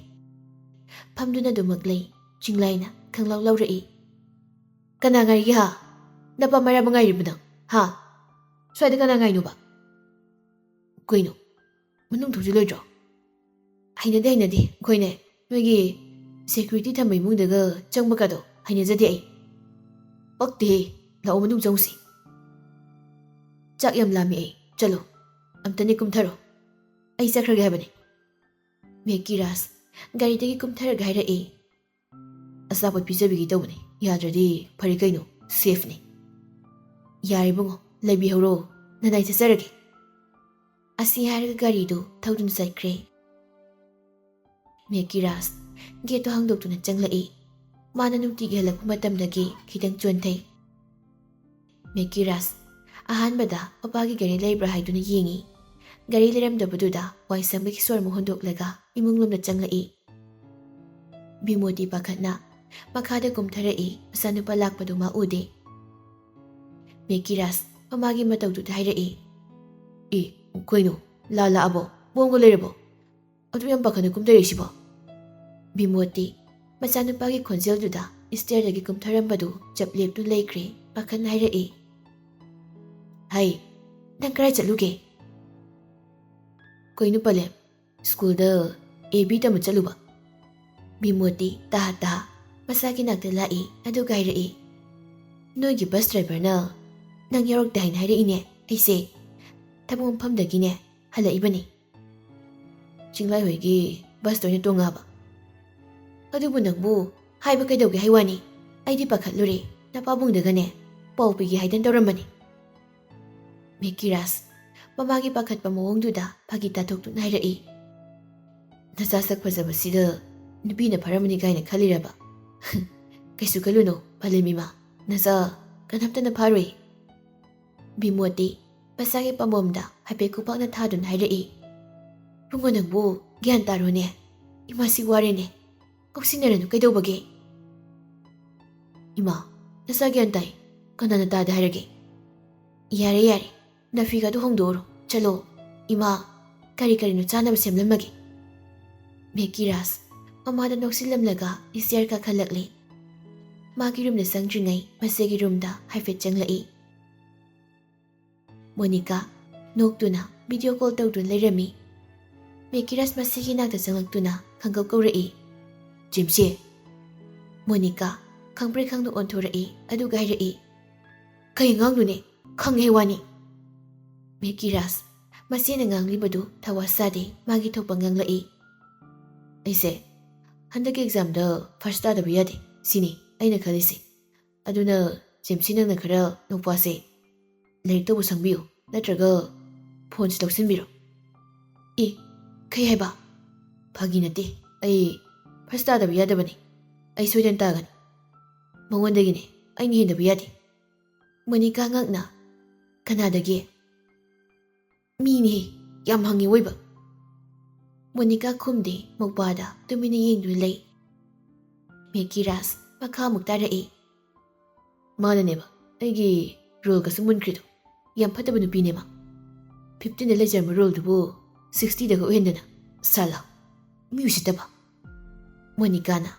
ꯐꯝꯗꯨꯅ ꯑꯗꯨꯃꯛ ꯂꯩ ꯆꯤꯡꯂꯥꯏꯅ ꯈꯪꯂꯥꯎ ꯂꯧꯔꯛꯏ ꯀꯅꯥ ꯉꯥꯏꯔꯤꯒꯦ ꯍꯥ ꯅꯄꯥ ꯃꯔꯥꯕ ꯉꯥꯏꯔꯤꯕ ꯅꯪ ꯍꯥ ꯁ꯭ꯋꯥꯏꯗ ꯀꯅꯥ ꯉꯥꯏꯅꯣꯕ ꯀꯩꯅꯣ ꯃꯅꯨꯡ ꯊꯣꯛꯆꯤꯜꯂꯣꯏꯗ꯭ꯔꯣ ꯍꯩꯅꯗꯦ ꯑꯩꯈꯣꯏꯅꯦ ꯅꯣꯏꯒꯤ ꯁꯦꯀ꯭ꯌꯨꯔꯤꯇꯤ ꯊꯝꯕ ꯏꯃꯨꯡꯗꯒ ꯆꯪꯕꯒꯗꯣ ꯍꯩꯅꯖꯗꯦ ꯑꯩ ꯄꯛꯇꯦꯍꯦ ꯂꯥꯛꯑꯣ ꯃꯅꯨꯡ ꯆꯪꯉꯨꯁꯤ ꯆꯥꯛ ꯌꯥꯝ ꯂꯥꯝꯃꯤ ꯑꯩ ꯆꯠꯂꯣ ꯑꯝꯇꯅꯤ ꯀꯨꯝꯊꯔꯣ ꯑꯩ ꯆꯠꯈ꯭ꯔꯒꯦ ꯍꯥꯏꯕꯅꯤ ꯃꯦꯀꯤꯔꯥꯁ ꯒꯥꯔꯤꯗꯒꯤ ꯀꯨꯝꯊꯔꯒ ꯍꯥꯏꯔꯛꯏ ꯑꯆꯥꯄꯣꯠ ꯄꯤꯖꯕꯤꯒꯦ ꯇꯧꯕꯅꯤ ꯌꯥꯗ꯭ꯔꯗꯤ ꯐꯔꯦ ꯀꯩꯅꯣ ꯁꯦꯐꯅꯤ ꯌꯥꯔꯤꯕꯨꯡꯉꯣ ꯂꯩꯕꯤꯍꯧꯔꯣ ꯅꯅꯥꯏ ꯆꯠꯆꯔꯒꯦ ꯑꯁꯤ ꯍꯥꯏꯔꯒ ꯒꯥꯔꯤꯗꯨ ꯊꯧꯗꯨꯅ ꯆꯠꯈ꯭ꯔꯦ ꯃꯦꯀꯤꯔꯥꯁ ꯒꯦꯠꯇꯨ ꯍꯥꯡꯗꯣꯛꯇꯨꯅ ꯆꯪꯂꯛꯏ ꯃꯥꯅ ꯅꯨꯡꯇꯤꯒꯤ ꯍꯜꯂꯛꯄ ꯃꯇꯝꯗꯒꯤ ꯈꯤꯇꯪ ꯆꯣꯟꯊꯩ ꯃꯦꯀꯤꯔꯥꯁ ꯑꯍꯥꯟꯕꯗ ꯃꯄꯥꯒꯤ ꯒꯥꯔꯤ ꯂꯩꯕ꯭ꯔꯥ ꯍꯥꯏꯗꯨꯅ ꯌꯦꯡꯉꯤ ꯒꯥꯔꯤ ꯂꯩꯔꯝꯗꯕꯗꯨꯗ ꯋꯥꯏ ꯁꯪꯕꯒꯤ ꯁꯣꯔ ꯑꯃ ꯍꯣꯟꯗꯣꯛꯂꯒ ꯏꯃꯨꯡꯂꯣꯝꯗ ꯆꯪꯂꯛꯏ ꯕꯤꯃꯣꯗꯤ ꯄꯥꯈꯠꯅ ꯃꯈꯥꯗ ꯀꯨꯝꯊꯔꯛꯏ ꯃꯆꯥꯅꯨꯄꯥ ꯂꯥꯛꯄꯗꯨ ꯃꯥ ꯎꯗꯦ ꯃꯦꯀꯤꯔꯥꯁ ꯃꯃꯥꯒꯤ ꯃꯇꯧꯗꯨꯗ ꯍꯥꯏꯔꯛꯏ ꯀꯩꯅꯣ ꯂꯥꯛꯑꯕꯣ ꯕꯣꯝꯒ ꯂꯩꯔꯕꯣ ꯑꯗꯨ ꯌꯥꯝ ꯄꯥꯈꯠꯅ ꯀꯨꯝꯊꯔꯛꯏꯁꯤꯕꯣ ꯕꯤꯃꯣꯗꯤ ꯃꯆꯥꯅꯨꯄꯥꯒꯤ ꯈꯣꯟꯖꯦꯜꯗꯨꯗ ꯏꯁꯇ꯭ꯌꯔꯗꯒꯤ ꯀꯨꯝꯊꯔꯝꯕꯗꯨ ꯆꯞ ꯂꯦꯞꯇꯨꯅ ꯂꯩꯈ꯭ꯔꯦ ꯄꯥꯈꯠꯅ ꯍꯥꯏꯔꯛꯏ ꯍꯩ ꯅꯪ ꯀꯔꯥꯏ ꯆꯠꯂꯨꯒꯦ ꯀꯩꯅꯣ ꯄꯂꯦꯝ ꯁ꯭ꯀꯨꯜꯗ AB ꯇꯝꯕ ꯆꯠꯂꯨꯕ ꯕꯤꯃꯣꯗꯤ ꯇꯥꯍꯥ ꯃꯁꯥꯒꯤ ꯅꯥꯛꯇ ꯂꯥꯛꯏ ꯑꯗꯨꯒ ꯍꯥꯏꯔꯛꯏ ꯅꯣꯏꯒꯤ ꯕꯁ ꯗ꯭ꯔꯥꯏꯚꯔꯅ ꯅꯪ ꯌꯥꯎꯔꯛꯇꯦ ꯍꯥꯏꯅ ꯍꯥꯏꯔꯛꯏꯅꯦ ꯑꯩꯁꯦ ꯊꯕꯛ ꯃꯐꯝꯗꯒꯤꯅꯦ ꯍꯜꯂꯛꯏꯕꯅꯤ ꯆꯤꯡꯂꯥꯏ ꯍꯣꯏꯒꯤ ꯕꯁꯇ ꯑꯣꯏꯅ ꯇꯣꯡꯉꯛꯑꯕ ꯑꯗꯨꯕꯨ ꯅꯪꯕꯨ ꯍꯥꯏꯕ ꯀꯩꯗꯧꯒꯦ ꯍꯥꯏꯋꯥꯅꯤ ꯑꯩꯗꯤ ꯄꯥꯈꯠꯂꯨꯔꯦ ꯅꯄꯥꯕꯨꯡꯗꯒꯅꯦ ꯄꯥꯎ ꯄꯤꯒꯦ ꯍꯥꯏꯗꯅ ꯇꯧꯔꯝꯕꯅꯤ ꯃꯦꯀꯤꯔꯥꯁ ꯃꯃꯥꯒꯤ ꯄꯥꯈꯠꯄ ꯃꯑꯣꯡꯗꯨꯗ ꯐꯥꯒꯤ ꯇꯥꯊꯣꯛꯇꯨꯅ ꯍꯥꯏꯔꯛꯏ ꯅꯆꯥ ꯁꯛ ꯐꯖꯕꯁꯤꯗ ꯅꯨꯄꯤꯅ ꯐꯔꯝꯃꯅꯤ ꯀꯥꯏꯅ ꯈꯜꯂꯤꯔꯕ ꯀꯩꯁꯨ ꯈꯜꯂꯨꯅꯣ ꯄꯂꯦꯝ ꯏꯃꯥ ꯅꯆꯥ ꯀꯅꯥꯝꯇꯅ ꯐꯥꯔꯣꯏ ꯕꯤꯃꯣꯗꯤ ꯃꯁꯥꯒꯤ ꯄꯥꯝꯕꯣꯝꯗ ꯍꯥꯏꯐꯦꯠ ꯈꯨꯄꯥꯛꯅ ꯊꯥꯗꯨꯅ ꯍꯥꯏꯔꯛꯏ ꯄꯨꯡꯉꯣ ꯅꯪꯕꯨ ꯒ꯭ꯌꯥꯟ ꯇꯥꯔꯣꯅꯦ ꯏꯃꯥꯁꯤ ꯋꯥꯔꯦꯅꯦ ꯀꯧꯁꯤꯟꯅꯔꯅꯨ ꯀꯩꯗꯧꯕꯒꯦ ꯏꯃꯥ ꯅꯆꯥ ꯒ꯭ꯌꯥꯟ ꯇꯥꯏ ꯀꯅꯥꯅ ꯇꯥꯗꯦ ꯍꯥꯏꯔꯒꯦ ꯌꯥꯔꯦ ꯅꯐꯤꯒꯗꯨ ꯍꯣꯡꯗꯣꯛꯎꯔꯣ ꯆꯠꯂꯣ ꯏꯃꯥ ꯀꯔꯤꯅꯣ ꯆꯥꯅꯕ ꯁꯦꯝꯂꯝꯃꯒꯦ ꯃꯦꯀꯤꯔꯥꯁ ꯃꯃꯥꯗ ꯅꯣꯛꯁꯤꯜꯂꯝꯂꯒ ꯏꯁꯇ꯭ꯌꯔ ꯀꯥꯈꯠꯂꯛꯂꯤ ꯃꯥꯒꯤ ꯔꯨꯝꯗ ꯆꯪꯗ꯭ꯔꯤꯉꯩ ꯃꯆꯦꯒꯤ ꯔꯨꯝꯗ ꯍꯥꯏꯐꯦꯠ ꯆꯪꯂꯛꯏ ꯃꯣꯅꯤꯀꯥ ꯅꯣꯛꯇꯨꯅ ꯚꯤꯗꯤꯑꯣ ꯀꯣꯜ ꯇꯧꯗꯨꯅ ꯂꯩꯔꯝꯃꯤ ꯃꯦꯀꯤꯔꯥꯁ ꯃꯁꯤꯒꯤ ꯅꯥꯛꯇ ꯆꯪꯂꯛꯇꯨꯅ ꯈꯪꯀꯧ ꯀꯧꯔꯛꯏ ꯖꯦꯝꯁꯦ ꯃꯣꯅꯤꯀꯥ ꯈꯪꯄ꯭ꯔꯦꯛ ꯈꯪꯅ ꯑꯣꯟꯊꯣꯔꯛꯏ ꯑꯗꯨꯒ ꯍꯥꯏꯔꯛꯏ ꯀꯩ ꯑꯉꯥꯡꯗꯨꯅꯦ ꯈꯪꯉꯦ ꯋꯥꯅꯤ ꯃꯦꯀꯤꯔꯥꯁ ꯃꯆꯦꯅ ꯉꯥꯡꯂꯤꯕꯗꯨ ꯊꯋꯥ ꯁꯥꯗꯦ ꯃꯥꯒꯤ ꯊꯣꯛꯄ ꯉꯥꯡꯂꯛꯏ ꯑꯩꯁꯦ ꯍꯟꯗꯛꯀꯤ ꯑꯦꯛꯖꯥꯝꯗ ꯐꯥꯔꯁ ꯇꯥꯗꯕ ꯌꯥꯗꯦ ꯁꯤꯅꯤ ꯑꯩꯅ ꯈꯜꯂꯤꯁꯦ ꯑꯗꯨꯅ ꯖꯦꯝꯁꯤ ꯅꯪꯅ ꯈꯔ ꯅꯨꯄꯥꯁꯦ ꯂꯥꯏꯔꯤꯛ ꯇꯧꯕ ꯁꯪꯕꯤꯌꯨ ꯅꯠꯇ꯭ꯔꯒ ꯐꯣꯟꯁꯤ ꯂꯧꯁꯤꯟꯕꯤꯔꯣ ꯀꯩ ꯍꯥꯏꯕ ꯐꯥꯒꯤ ꯅꯠꯇꯦ ꯑꯩ ꯐꯥꯔꯁ ꯇꯥꯗꯕ ꯌꯥꯗꯕꯅꯤ ꯑꯩ ꯁꯣꯏꯗꯅ ꯇꯥꯒꯅꯤ ꯃꯉꯣꯟꯗꯒꯤꯅꯦ ꯑꯩꯅ ꯍꯦꯟꯗꯕ ꯌꯥꯗꯦ ꯃꯣꯅꯤꯀꯥ ꯉꯛꯅ ꯀꯅꯥꯗꯒꯤ ꯃꯤꯅꯦ ꯌꯥꯝ ꯍꯪꯉꯤ ꯑꯣꯏꯕ ꯃꯣꯅꯤꯀꯥ ꯈꯨꯝꯗꯦ ꯃꯧꯄꯥꯗ ꯇꯨꯃꯤꯟꯅ ꯌꯦꯡꯗꯨꯅ ꯂꯩ ꯃꯦꯀꯤꯔꯥꯁ ꯃꯈꯥꯃꯨꯛ ꯇꯥꯔꯛꯏ ꯃꯥꯅꯅꯦꯕ ꯑꯩꯒꯤ ꯔꯣꯜꯒꯁꯨ ꯃꯨꯟꯈ꯭ꯔꯤꯗꯣ ꯌꯥꯝ ꯐꯠꯇꯕ ꯅꯨꯄꯤꯅꯦ ꯃꯥ 15ꯗ ꯂꯩꯖꯔꯝꯕ ꯔꯣꯜꯗꯨꯕꯨ 60ꯗꯒ ꯑꯣꯏꯍꯟꯗꯅ ꯁꯥꯂꯥ ꯃꯤ ꯎꯁꯤꯠꯇꯕ ꯃꯣꯅꯤꯀꯥꯅ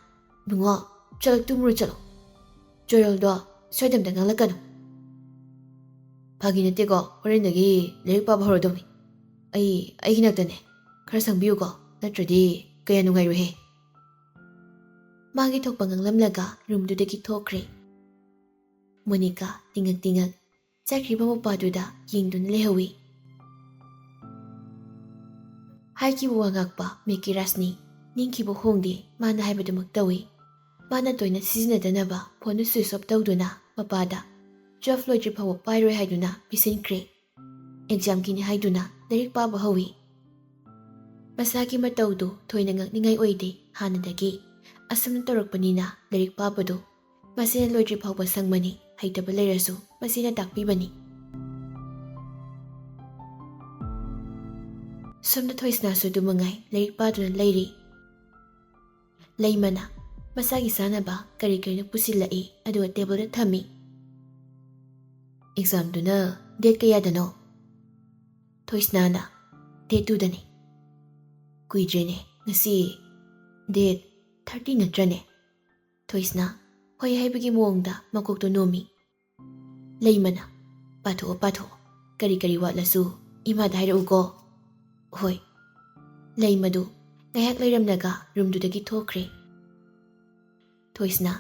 ꯅꯨꯡꯉꯣ ꯆꯠꯂꯣ ꯇꯨꯝꯃꯨꯔꯣ ꯆꯠꯂꯣ ꯖꯣꯔꯦꯜꯗꯣ ꯁꯣꯏꯗꯝꯇ ꯉꯥꯡꯂꯛꯀꯅꯨ ꯐꯥꯒꯤ ꯅꯠꯇꯦꯀꯣ ꯍꯣꯔꯦꯟꯗꯒꯤ ꯂꯥꯏꯔꯤꯛ ꯄꯥꯕ ꯍꯧꯔꯗꯧꯅꯤ ꯑꯩꯒꯤ ꯅꯥꯛꯇꯅꯦ ꯈꯔ ꯁꯪꯕꯤꯌꯨꯀꯣ ꯅꯠꯇ꯭ꯔꯗꯤ ꯀꯌꯥ ꯅꯨꯡꯉꯥꯏꯔꯣꯏꯍꯦ ꯃꯥꯒꯤ ꯊꯣꯛꯄ ꯉꯥꯡꯂꯝꯂꯒ ꯔꯨꯝꯗꯨꯗꯒꯤ ꯊꯣꯛꯈ꯭ꯔꯦ ꯃꯣꯅꯤꯀꯥ ꯇꯤꯡꯉꯛ ꯆꯠꯈ꯭ꯔꯤꯕ ꯃꯄꯥꯗꯨꯗ ꯌꯦꯡꯗꯨꯅ ꯂꯩꯍꯧꯏ ꯍꯥꯏꯈꯤꯕ ꯋꯥ ꯉꯥꯛꯄ ꯃꯦꯀꯤꯔꯥꯁꯅꯤ ꯅꯤꯡꯈꯤꯕ ꯍꯣꯡꯗꯦ ꯃꯥꯅ ꯍꯥꯏꯕꯗꯨꯃꯛ ꯇꯧꯏ ꯃꯥꯅ ꯇꯣꯏꯅ ꯁꯤꯖꯤꯟꯅꯗꯅꯕ ꯐꯣꯟꯗꯨ ꯁ꯭ꯋꯤꯆ ꯑꯣꯐ ꯇꯧꯗꯨꯅ ꯃꯄꯥꯗ 12 ꯂꯣꯏꯗ꯭ꯔꯤ ꯐꯥꯎꯕ ꯄꯥꯏꯔꯣꯏ ꯍꯥꯏꯗꯨꯅ ꯄꯤꯁꯤꯟꯈ꯭ꯔꯦ ꯑꯦꯛꯖꯥꯝꯒꯤꯅꯤ ꯍꯥꯏꯗꯨꯅ ꯂꯥꯏꯔꯤꯛ ꯄꯥꯕ ꯍꯧꯏ ꯃꯁꯥꯒꯤ ꯃꯇꯧꯗꯨ ꯊꯣꯏꯅ ꯉꯛꯅꯤꯡꯉꯥꯏ ꯑꯣꯏꯗꯦ ꯍꯥꯟꯅꯗꯒꯤ ꯑꯁꯨꯝꯅ ꯇꯧꯔꯛꯄꯅꯤꯅ ꯂꯥꯏꯔꯤꯛ ꯄꯥꯕꯗꯨ ꯃꯁꯤꯅ ꯂꯣꯏꯗ꯭ꯔꯤ ꯐꯥꯎꯕ ꯁꯪꯕꯅꯤ ꯍꯩꯇꯕ ꯂꯩꯔꯁꯨ ꯃꯁꯤꯅ ꯇꯥꯛꯄꯤꯕꯅꯤ ꯁꯣꯝꯗ ꯊꯣꯏꯁꯅꯥꯁꯨ ꯑꯗꯨꯃꯉꯥꯏ ꯂꯥꯏꯔꯤꯛ ꯄꯥꯗꯨꯅ ꯂꯩꯔꯤ ꯂꯩꯃꯅ ꯃꯁꯥꯒꯤ ꯆꯥꯅꯕ ꯀꯔꯤꯅꯣ ꯄꯨꯁꯤꯜꯂꯛꯏ ꯑꯗꯨꯒ ꯇꯦꯕꯜꯗ ꯊꯝꯃꯤ ꯑꯦꯛꯖꯥꯝꯗꯨꯅ ꯗꯦꯠ ꯀꯌꯥꯗꯅꯣ ꯊꯣꯏꯁꯅꯥꯅ ꯗꯦꯠ 2ꯗꯅꯤ ꯀꯨꯏꯗ꯭ꯔꯦꯅꯦ ꯉꯁꯤ ꯗꯦꯠ 30 ꯅꯠꯇ꯭ꯔꯅꯦ? ꯊꯣꯏꯁꯅ ꯍꯣꯏ ꯍꯥꯏꯕꯒꯤ ꯃꯑꯣꯡꯗ ꯃꯀꯣꯛꯇꯣ ꯅꯣꯝꯃꯤ꯫ ꯂꯩꯃꯅ ꯄꯥꯊꯣꯛꯑꯣ ꯀꯔꯤ ꯀꯔꯤ ꯋꯥꯠꯂꯁꯨ ꯏꯃꯥꯗ ꯍꯥꯏꯔꯛꯎꯀꯣ꯫ ꯍꯣꯏ꯫ ꯂꯩꯃꯗꯨ ꯉꯥꯏꯍꯥꯛ ꯂꯩꯔꯝꯂꯒ ꯔꯨꯝꯗꯨꯗꯒꯤ ꯊꯣꯛꯈ꯭ꯔꯦ꯫ ꯊꯣꯏꯁꯅ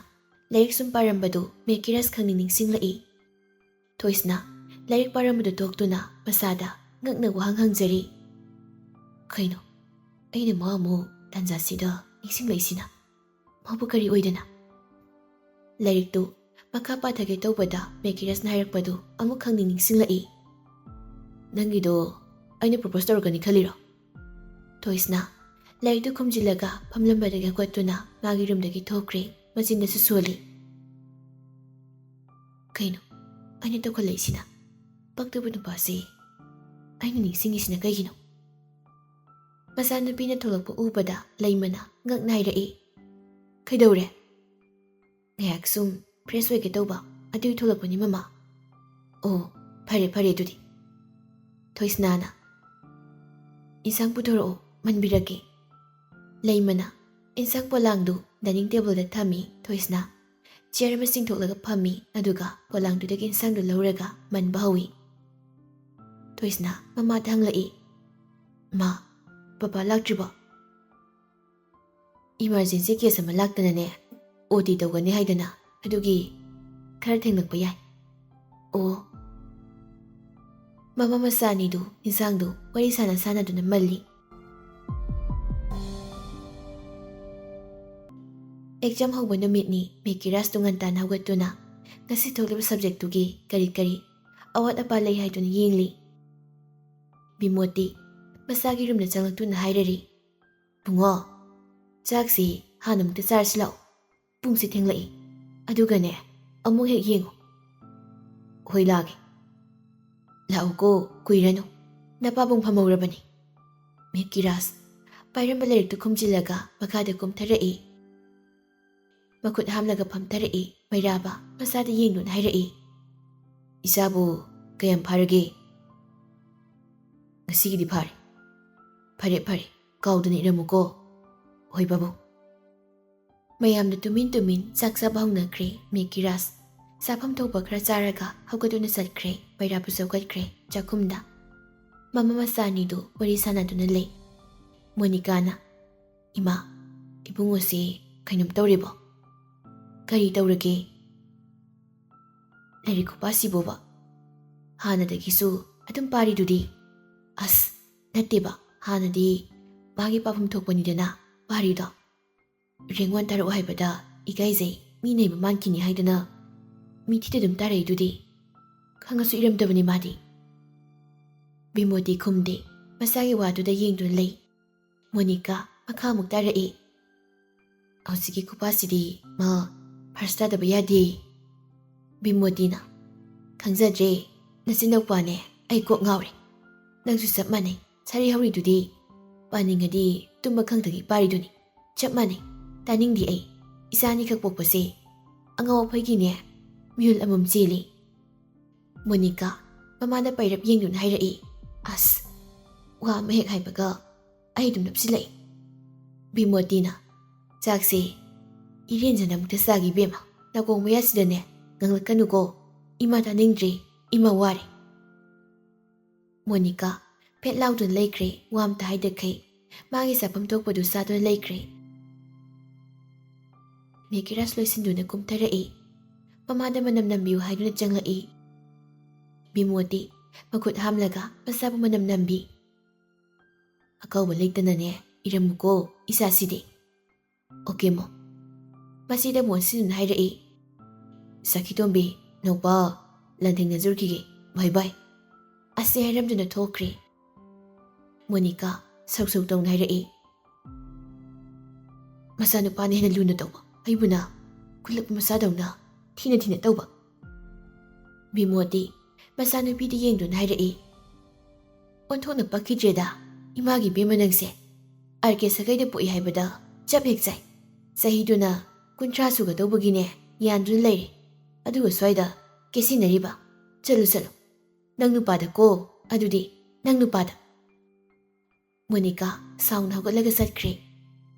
ꯂꯥꯏꯔꯤꯛ ꯁꯨꯝ ꯄꯥꯔꯝꯕꯗꯨ ꯃꯦꯀꯤꯔꯁ ꯈꯪꯅꯤꯡ ꯅꯤꯡꯁꯤꯡꯂꯛꯏ꯫ ꯊꯣꯏꯁꯅ ꯂꯥꯏꯔꯤꯛ ꯄꯥꯔꯝꯕꯗꯨ ꯇꯣꯛꯇꯨꯅ ꯃꯁꯥꯗ ꯉꯛꯅ ꯋꯥꯍꯪ ꯍꯪꯖꯔꯤ꯫ ꯀꯩꯅꯣ ꯑꯩꯅ ꯃꯥ ꯑꯃꯨꯛ ꯇꯥꯟꯖꯥꯁꯤꯗ ꯅꯤꯡꯁꯤꯡꯂꯛꯏꯁꯤꯅ? ꯃꯥꯕꯨ ꯀꯔꯤ ꯑꯣꯏꯗꯅ? ꯂꯥꯏꯔꯤꯛꯇꯨ ꯃꯈꯥ ꯄꯥꯊꯒꯦ ꯇꯧꯕꯗ ꯃꯦꯀꯤꯔꯁꯅ ꯍꯥꯏꯔꯛꯄꯗꯨ ꯑꯃꯨꯛ ꯈꯪꯅꯤꯡ ꯅꯤꯡꯁꯤꯡꯂꯛꯏ꯫ ꯅꯪꯒꯤꯗꯣ ꯑꯩꯅ ꯄ꯭ꯔꯣꯄꯣꯁ ꯇꯧꯔꯛꯀꯅꯤ ꯈꯜꯂꯤꯔꯣ? ꯊꯣꯏꯁꯅ ꯂꯥꯏꯔꯤꯛꯇꯨ ꯈꯨꯝꯖꯤꯜꯂꯒ ꯐꯝꯂꯝꯕꯗꯒꯤ ꯍꯧꯒꯠꯇꯨꯅ ꯃꯥꯒꯤ ꯔꯨꯝꯗꯒꯤ ꯊꯣꯛꯈ꯭ꯔꯦ, ꯃꯆꯤꯟꯗꯁꯨ ꯁꯣꯜꯂꯤ꯫ ꯀꯩꯅꯣ ꯑꯩꯅ ꯇꯧꯈꯠꯂꯛꯏꯁꯤꯅ? ꯄꯛꯇꯕ ꯅꯨꯄꯥꯁꯤ ꯑꯩꯅ ꯅꯤꯡꯁꯤꯡꯉꯤꯁꯤꯅ ꯀꯩꯒꯤꯅꯣ? ꯃꯆꯥꯅꯨꯄꯤꯅ ꯊꯣꯛꯂꯛꯄ ꯎꯕꯗ ꯂꯩꯃꯅ ꯉꯛꯅ ꯍꯥꯏꯔꯛꯏ꯫ ꯀꯩꯗꯧꯔꯦ? ꯉꯥꯏꯍꯥꯛ ꯁꯨꯝ ꯐ꯭ꯔꯦꯁ ꯑꯣꯏꯒꯦ ꯇꯧꯕ ꯑꯗꯨꯒꯤ ꯊꯣꯛꯂꯛꯄꯅꯤ ꯃꯃꯥ꯫ ꯑꯣ ꯐꯔꯦ ꯑꯗꯨꯗꯤ꯫ ꯊꯣꯏꯁꯅꯥꯅ ꯏꯟꯁꯥꯡ ꯄꯨꯊꯣꯔꯛꯑꯣ ꯃꯟꯕꯤꯔꯛꯀꯦ꯫ ꯂꯩꯃꯅ ꯏꯟꯁꯥꯡ ꯄꯣꯂꯥꯡꯗꯨ ꯗꯥꯏꯅꯤꯡ ꯇꯦꯕꯜꯗ ꯊꯝꯃꯤ꯫ ꯊꯣꯏꯁꯅ ꯆꯤꯌꯔ ꯑꯃ ꯆꯤꯡꯊꯣꯛꯂꯒ ꯐꯝꯃꯤ, ꯑꯗꯨꯒ ꯄꯣꯂꯥꯡꯗꯨꯗꯒꯤ ꯏꯟꯁꯥꯡꯗꯨ ꯂꯧꯔꯒ ꯃꯟꯕ ꯍꯧꯏ꯫ ꯊꯣꯏꯁꯅ ꯃꯃꯥꯗ ꯍꯪꯂꯛꯏ꯫ ꯃꯥ ꯄꯄꯥ ꯂꯥꯛꯇ꯭ꯔꯤꯕꯣ? ꯏꯃꯥꯔꯖꯦꯟꯁꯤ ꯀꯦꯁ ꯑꯃ ꯂꯥꯛꯇꯅꯅꯦ OT ꯇꯧꯒꯅꯤ ꯍꯥꯏꯗꯅ, ꯑꯗꯨꯒꯤ ꯈꯔ ꯊꯦꯡꯂꯛꯄ ꯌꯥꯏ꯫ ꯑꯣ꯫ ꯃꯃꯥ ꯃꯆꯥ ꯑꯅꯤꯗꯨ ꯏꯟꯁꯥꯡꯗꯨ ꯋꯥꯔꯤ ꯁꯥꯟꯅꯗꯨꯅ ꯃꯜꯂꯤ꯫ ꯑꯦꯛꯖꯥꯝ ꯍꯧꯕ ꯅꯨꯃꯤꯠꯅꯤ꯫ ꯃꯦꯀꯤꯔꯁꯇꯨ ꯉꯟꯇꯥꯅ ꯍꯧꯒꯠꯇꯨꯅ ꯉꯁꯤ ꯊꯣꯛꯂꯤꯕ ꯁꯕꯖꯦꯛꯇꯨꯒꯤ ꯀꯔꯤ ꯀꯔꯤ ꯑꯋꯥꯠ ꯑꯄꯥ ꯂꯩ ꯍꯥꯏꯗꯨꯅ ꯌꯦꯡꯂꯤ꯫ ꯕꯤꯃꯣꯇꯤ ꯃꯆꯥꯒꯤ ꯔꯨꯝꯗ ꯆꯪꯂꯛꯇꯨꯅ ꯍꯥꯏꯔꯔꯤ꯫ ꯕꯨꯡꯉꯣ, ꯆꯥꯛꯁꯤ ꯍꯥꯟꯅ ꯑꯃꯨꯛꯇ ꯆꯥꯔꯁꯤ ꯂꯥꯛꯑꯣ, ꯄꯨꯡꯁꯤ ꯊꯦꯡꯂꯛꯏ, ꯑꯗꯨꯒꯅꯦ ꯑꯃꯨꯛ ꯍꯦꯛ ꯌꯦꯡꯉꯨ꯫ ꯍꯣꯏ ꯂꯥꯛꯑꯒꯦ꯫ ꯂꯥꯛꯎꯀꯣ ꯀꯨꯏꯔꯅꯨ, ꯅꯄꯥꯕꯨꯡ ꯐꯝꯍꯧꯔꯕꯅꯤ꯫ ꯃꯦꯀꯤꯔꯁ ꯄꯥꯏꯔꯝꯕ ꯂꯥꯏꯔꯤꯛꯇꯨ ꯈꯨꯝꯖꯤꯜꯂꯒ ꯃꯈꯥꯗ ꯀꯨꯝꯊꯔꯛꯏ꯫ ꯃꯈꯨꯠ ꯍꯥꯝꯂꯒ ꯐꯝꯊꯔꯛꯏ꯫ ꯃꯩꯔꯥꯕ ꯃꯆꯥꯗ ꯌꯦꯡꯗꯨꯅ ꯍꯥꯏꯔꯛꯏ꯫ ꯏꯆꯥꯕꯨ ꯀꯌꯥꯝ ꯐꯥꯔꯒꯦ? ꯉꯁꯤꯒꯤꯗꯤ ꯐꯥꯔꯦ꯫ ꯐꯔꯦ, ꯀꯥꯎꯗꯅ ꯏꯔꯝꯃꯨꯀꯣ꯫ ꯍꯣꯏ ꯄꯥꯕꯨꯡ꯫ ꯃꯌꯥꯝꯅ ꯇꯨꯃꯤꯟ ꯆꯥꯛ ꯆꯥꯕ ꯍꯧꯅꯈ꯭ꯔꯦ꯫ ꯃꯦꯀꯤꯔꯁ ꯆꯥꯐꯝ ꯊꯣꯛꯄ ꯈꯔ ꯆꯥꯔꯒ ꯍꯧꯒꯠꯇꯨꯅ ꯆꯠꯈ꯭ꯔꯦ꯫ ꯃꯩꯔꯥꯕꯁꯨ ꯍꯧꯒꯠꯈ꯭ꯔꯦ ꯆꯥꯛꯈꯨꯝꯗ꯫ ꯃꯃꯥ ꯃꯆꯥ ꯑꯅꯤꯗꯨ ꯋꯥꯔꯤ ꯁꯥꯟꯅꯗꯨꯅ ꯂꯩ꯫ ꯃꯣꯅꯤꯀꯥꯅ ꯏꯃꯥ, ꯏꯕꯨꯡꯉꯣꯁꯤ ꯀꯩꯅꯣꯝ ꯇꯧꯔꯤꯕꯣ? ꯀꯔꯤ ꯇꯧꯔꯒꯦ? ꯂꯥꯏꯔꯤꯛ ꯈꯨꯄꯥꯁꯤꯕꯣꯕ ꯍꯥꯟꯅꯗꯒꯤꯁꯨ ꯑꯗꯨꯝ ꯄꯥꯔꯤꯗꯨꯗꯤ? ꯑꯁ ꯅꯠꯇꯦꯕ, ꯍꯥꯟꯅꯗꯤ ꯃꯥꯒꯤ ꯄꯥꯐꯝ ꯊꯣꯛꯄꯅꯤꯗꯅ ꯄꯥꯔꯤꯗꯣ꯫ ꯔꯦꯡ 1 ꯇꯥꯔꯛꯑꯣ ꯍꯥꯏꯕꯗ ꯏꯀꯥꯏꯖꯩ, ꯃꯤ ꯅꯩꯕ ꯃꯥꯟꯈꯤꯅꯤ ꯍꯥꯏꯗꯅ ꯃꯤꯊꯤꯗ ꯑꯗꯨꯝ ꯇꯥꯔꯛꯏꯗꯨꯗꯤ꯫ ꯈꯪꯉꯁꯨ ꯏꯔꯝꯗꯕꯅꯤ ꯃꯥꯗꯤ꯫ ꯕꯤꯃꯣꯇꯤ ꯈꯨꯝꯗꯦ, ꯃꯆꯥꯒꯤ ꯋꯥꯗꯨꯗ ꯌꯦꯡꯗꯨꯅ ꯂꯩ꯫ ꯃꯣꯅꯤꯀꯥ ꯃꯈꯥ ꯑꯃꯨꯛ ꯇꯥꯔꯛꯏ꯫ ꯍꯧꯖꯤꯛꯀꯤ ꯈꯨꯄꯥꯁꯤꯗꯤ ꯃꯥ ꯐꯥꯔꯁ ꯇꯥꯗꯕ ꯌꯥꯗꯦ꯫ ꯕꯤꯃꯣꯇꯤꯅ ꯈꯪꯖꯗ꯭ꯔꯦ, ꯅꯆꯤꯟꯅꯧꯄꯥꯅꯦ, ꯑꯩ ꯀꯣꯛ ꯉꯥꯎꯔꯦ꯫ ꯅꯪꯁꯨ ꯆꯞ ꯃꯥꯟꯅꯩ, ꯁꯥꯔꯤ ꯍꯧꯔꯤꯗꯨꯗꯤ꯫ ꯄꯥꯅꯤꯡꯉꯗꯤ ꯇꯨꯝꯕ ꯈꯪꯗꯒꯤ ꯄꯥꯔꯤꯗꯨꯅꯤ꯫ ꯆꯞ ꯃꯥꯟꯅꯩ, ꯇꯥꯅꯤꯡꯗꯦ ꯑꯩ꯫ ꯏꯆꯥ ꯑꯅꯤꯈꯛ ꯄꯣꯛꯄꯁꯦ ꯑꯉꯥꯎ ꯑꯐꯩꯒꯤꯅꯦ ꯃꯤꯍꯨꯜ ꯑꯃꯃꯝ ꯆꯦꯜꯂꯤ꯫ ꯃꯣꯅꯤꯀꯥ ꯃꯃꯥꯗ ꯄꯩꯔꯞ ꯌꯦꯡꯗꯨꯅ ꯍꯥꯏꯔꯛꯏ꯫ ꯑꯁ, ꯋꯥ ꯑꯃ ꯍꯦꯛ ꯍꯥꯏꯕꯒ ꯑꯩ ꯑꯗꯨꯝ ꯅꯞꯁꯤꯜꯂꯛꯏ꯫ ꯕꯤꯃꯣꯇꯤꯅ ꯆꯥꯛꯁꯦ ꯏꯔꯦꯟꯖꯅ ꯑꯃꯨꯛꯇ ꯆꯥꯒꯤ ꯏꯕꯦꯝꯃ, ꯅꯥꯀꯣꯡ ꯃꯌꯥꯁꯤꯗꯅꯦ ꯉꯥꯡꯂꯛꯀꯅꯨꯀꯣ, ꯏꯃꯥ ꯇꯥꯅꯤꯡꯗ꯭ꯔꯦ, ꯏꯃꯥ ꯋꯥꯔꯦ꯫ ꯃꯣꯅꯤꯀꯥ ꯐꯦꯠ ꯂꯥꯎꯗꯨꯅ ꯂꯩꯈ꯭ꯔꯦ, ꯋꯥ ꯑꯝꯇ ꯍꯥꯏꯗꯈꯩ ꯃꯥꯒꯤ ꯆꯥꯐꯝ ꯊꯣꯛꯄꯗꯨ ꯆꯥꯗꯨꯅ ꯂꯩꯈ꯭ꯔꯦ꯫ ꯃꯦꯀꯤꯔꯁ ꯂꯣꯏꯁꯤꯟꯗꯨꯅ ꯀꯨꯝꯊꯔꯛꯏ꯫ ꯃꯃꯥꯗ ꯃꯅꯝ ꯅꯝꯕꯤꯌꯨ ꯍꯥꯏꯗꯨꯅ ꯆꯪꯂꯛꯏ꯫ ꯕꯤꯃꯣꯇꯤ ꯃꯈꯨꯠ ꯍꯥꯝꯂꯒ ꯃꯆꯥꯕꯨ ꯃꯅꯝ ꯅꯝꯕꯤ꯫ ꯑꯀꯧꯕ ꯂꯩꯇꯅꯅꯦ ꯏꯔꯝꯃꯨꯀꯣ ꯏꯆꯥꯁꯤꯗꯤ꯫ ꯑꯣꯀꯦ ꯃꯣ꯫ ꯃꯁꯤꯗ ꯃꯣꯟꯁꯤꯟꯗꯨꯅ ꯍꯥꯏꯔꯛꯏ꯫ ꯁꯈꯤꯇꯣꯝꯕꯤ, ꯅꯧꯄꯥ, ꯂꯟꯊꯦꯡꯅꯖꯔꯨꯈꯤꯒꯦ, ꯕꯥꯏ ꯕꯥꯏ꯫ ꯑꯁꯤ ꯍꯥꯏꯔꯝꯗꯨꯅ ꯊꯣꯛꯈ꯭ꯔꯦ꯫ ꯃꯣꯅꯤꯀꯥ ꯁꯧ ꯇꯧꯅ ꯍꯥꯏꯔꯛꯏ꯫ ꯃꯆꯥꯅꯨꯄꯥꯅ ꯍꯦꯟꯅ ꯂꯨꯅ ꯇꯧꯕ ꯑꯩꯕꯨꯅ ꯈꯨꯜꯂꯛꯄ ꯃꯆꯥꯗꯧꯅ ꯊꯤꯅ ꯇꯧꯕ꯫ ꯕꯤꯃꯣꯇꯤ ꯃꯆꯥꯅꯨꯄꯤꯗ ꯌꯦꯡꯗꯨꯅ ꯍꯥꯏꯔꯛꯏ꯫ ꯑꯣꯟꯊꯣꯛꯅ ꯄꯛꯈꯤꯗ꯭ꯔꯦꯗ ꯏꯃꯥꯒꯤ ꯏꯕꯦꯝꯃ ꯅꯪꯁꯦ꯫ RK ꯁꯥꯒꯩꯗ ꯄꯣꯛꯏ ꯍꯥꯏꯕꯗ ꯆꯞ ꯍꯦꯛ ꯆꯥꯏ꯫ ꯆꯍꯤꯗꯨꯅ 30 ꯁꯨꯒꯗꯧꯕꯒꯤꯅꯦ ꯌꯥꯟꯗꯨꯅ ꯂꯩꯔꯦ, ꯑꯗꯨꯒ ꯁ꯭ꯋꯥꯏꯗ ꯀꯦꯁꯤꯟꯅꯔꯤꯕ꯫ ꯆꯠꯂꯨ, ꯅꯪ ꯅꯨꯄꯥꯗ ꯀꯣ, ꯑꯗꯨꯗꯤ ꯅꯪ ꯅꯨꯄꯥꯗ꯫ ꯃꯣꯅꯤꯀꯥ ꯁꯥꯎꯅ ꯍꯧꯒꯠꯂꯒ ꯆꯠꯈ꯭ꯔꯦ꯫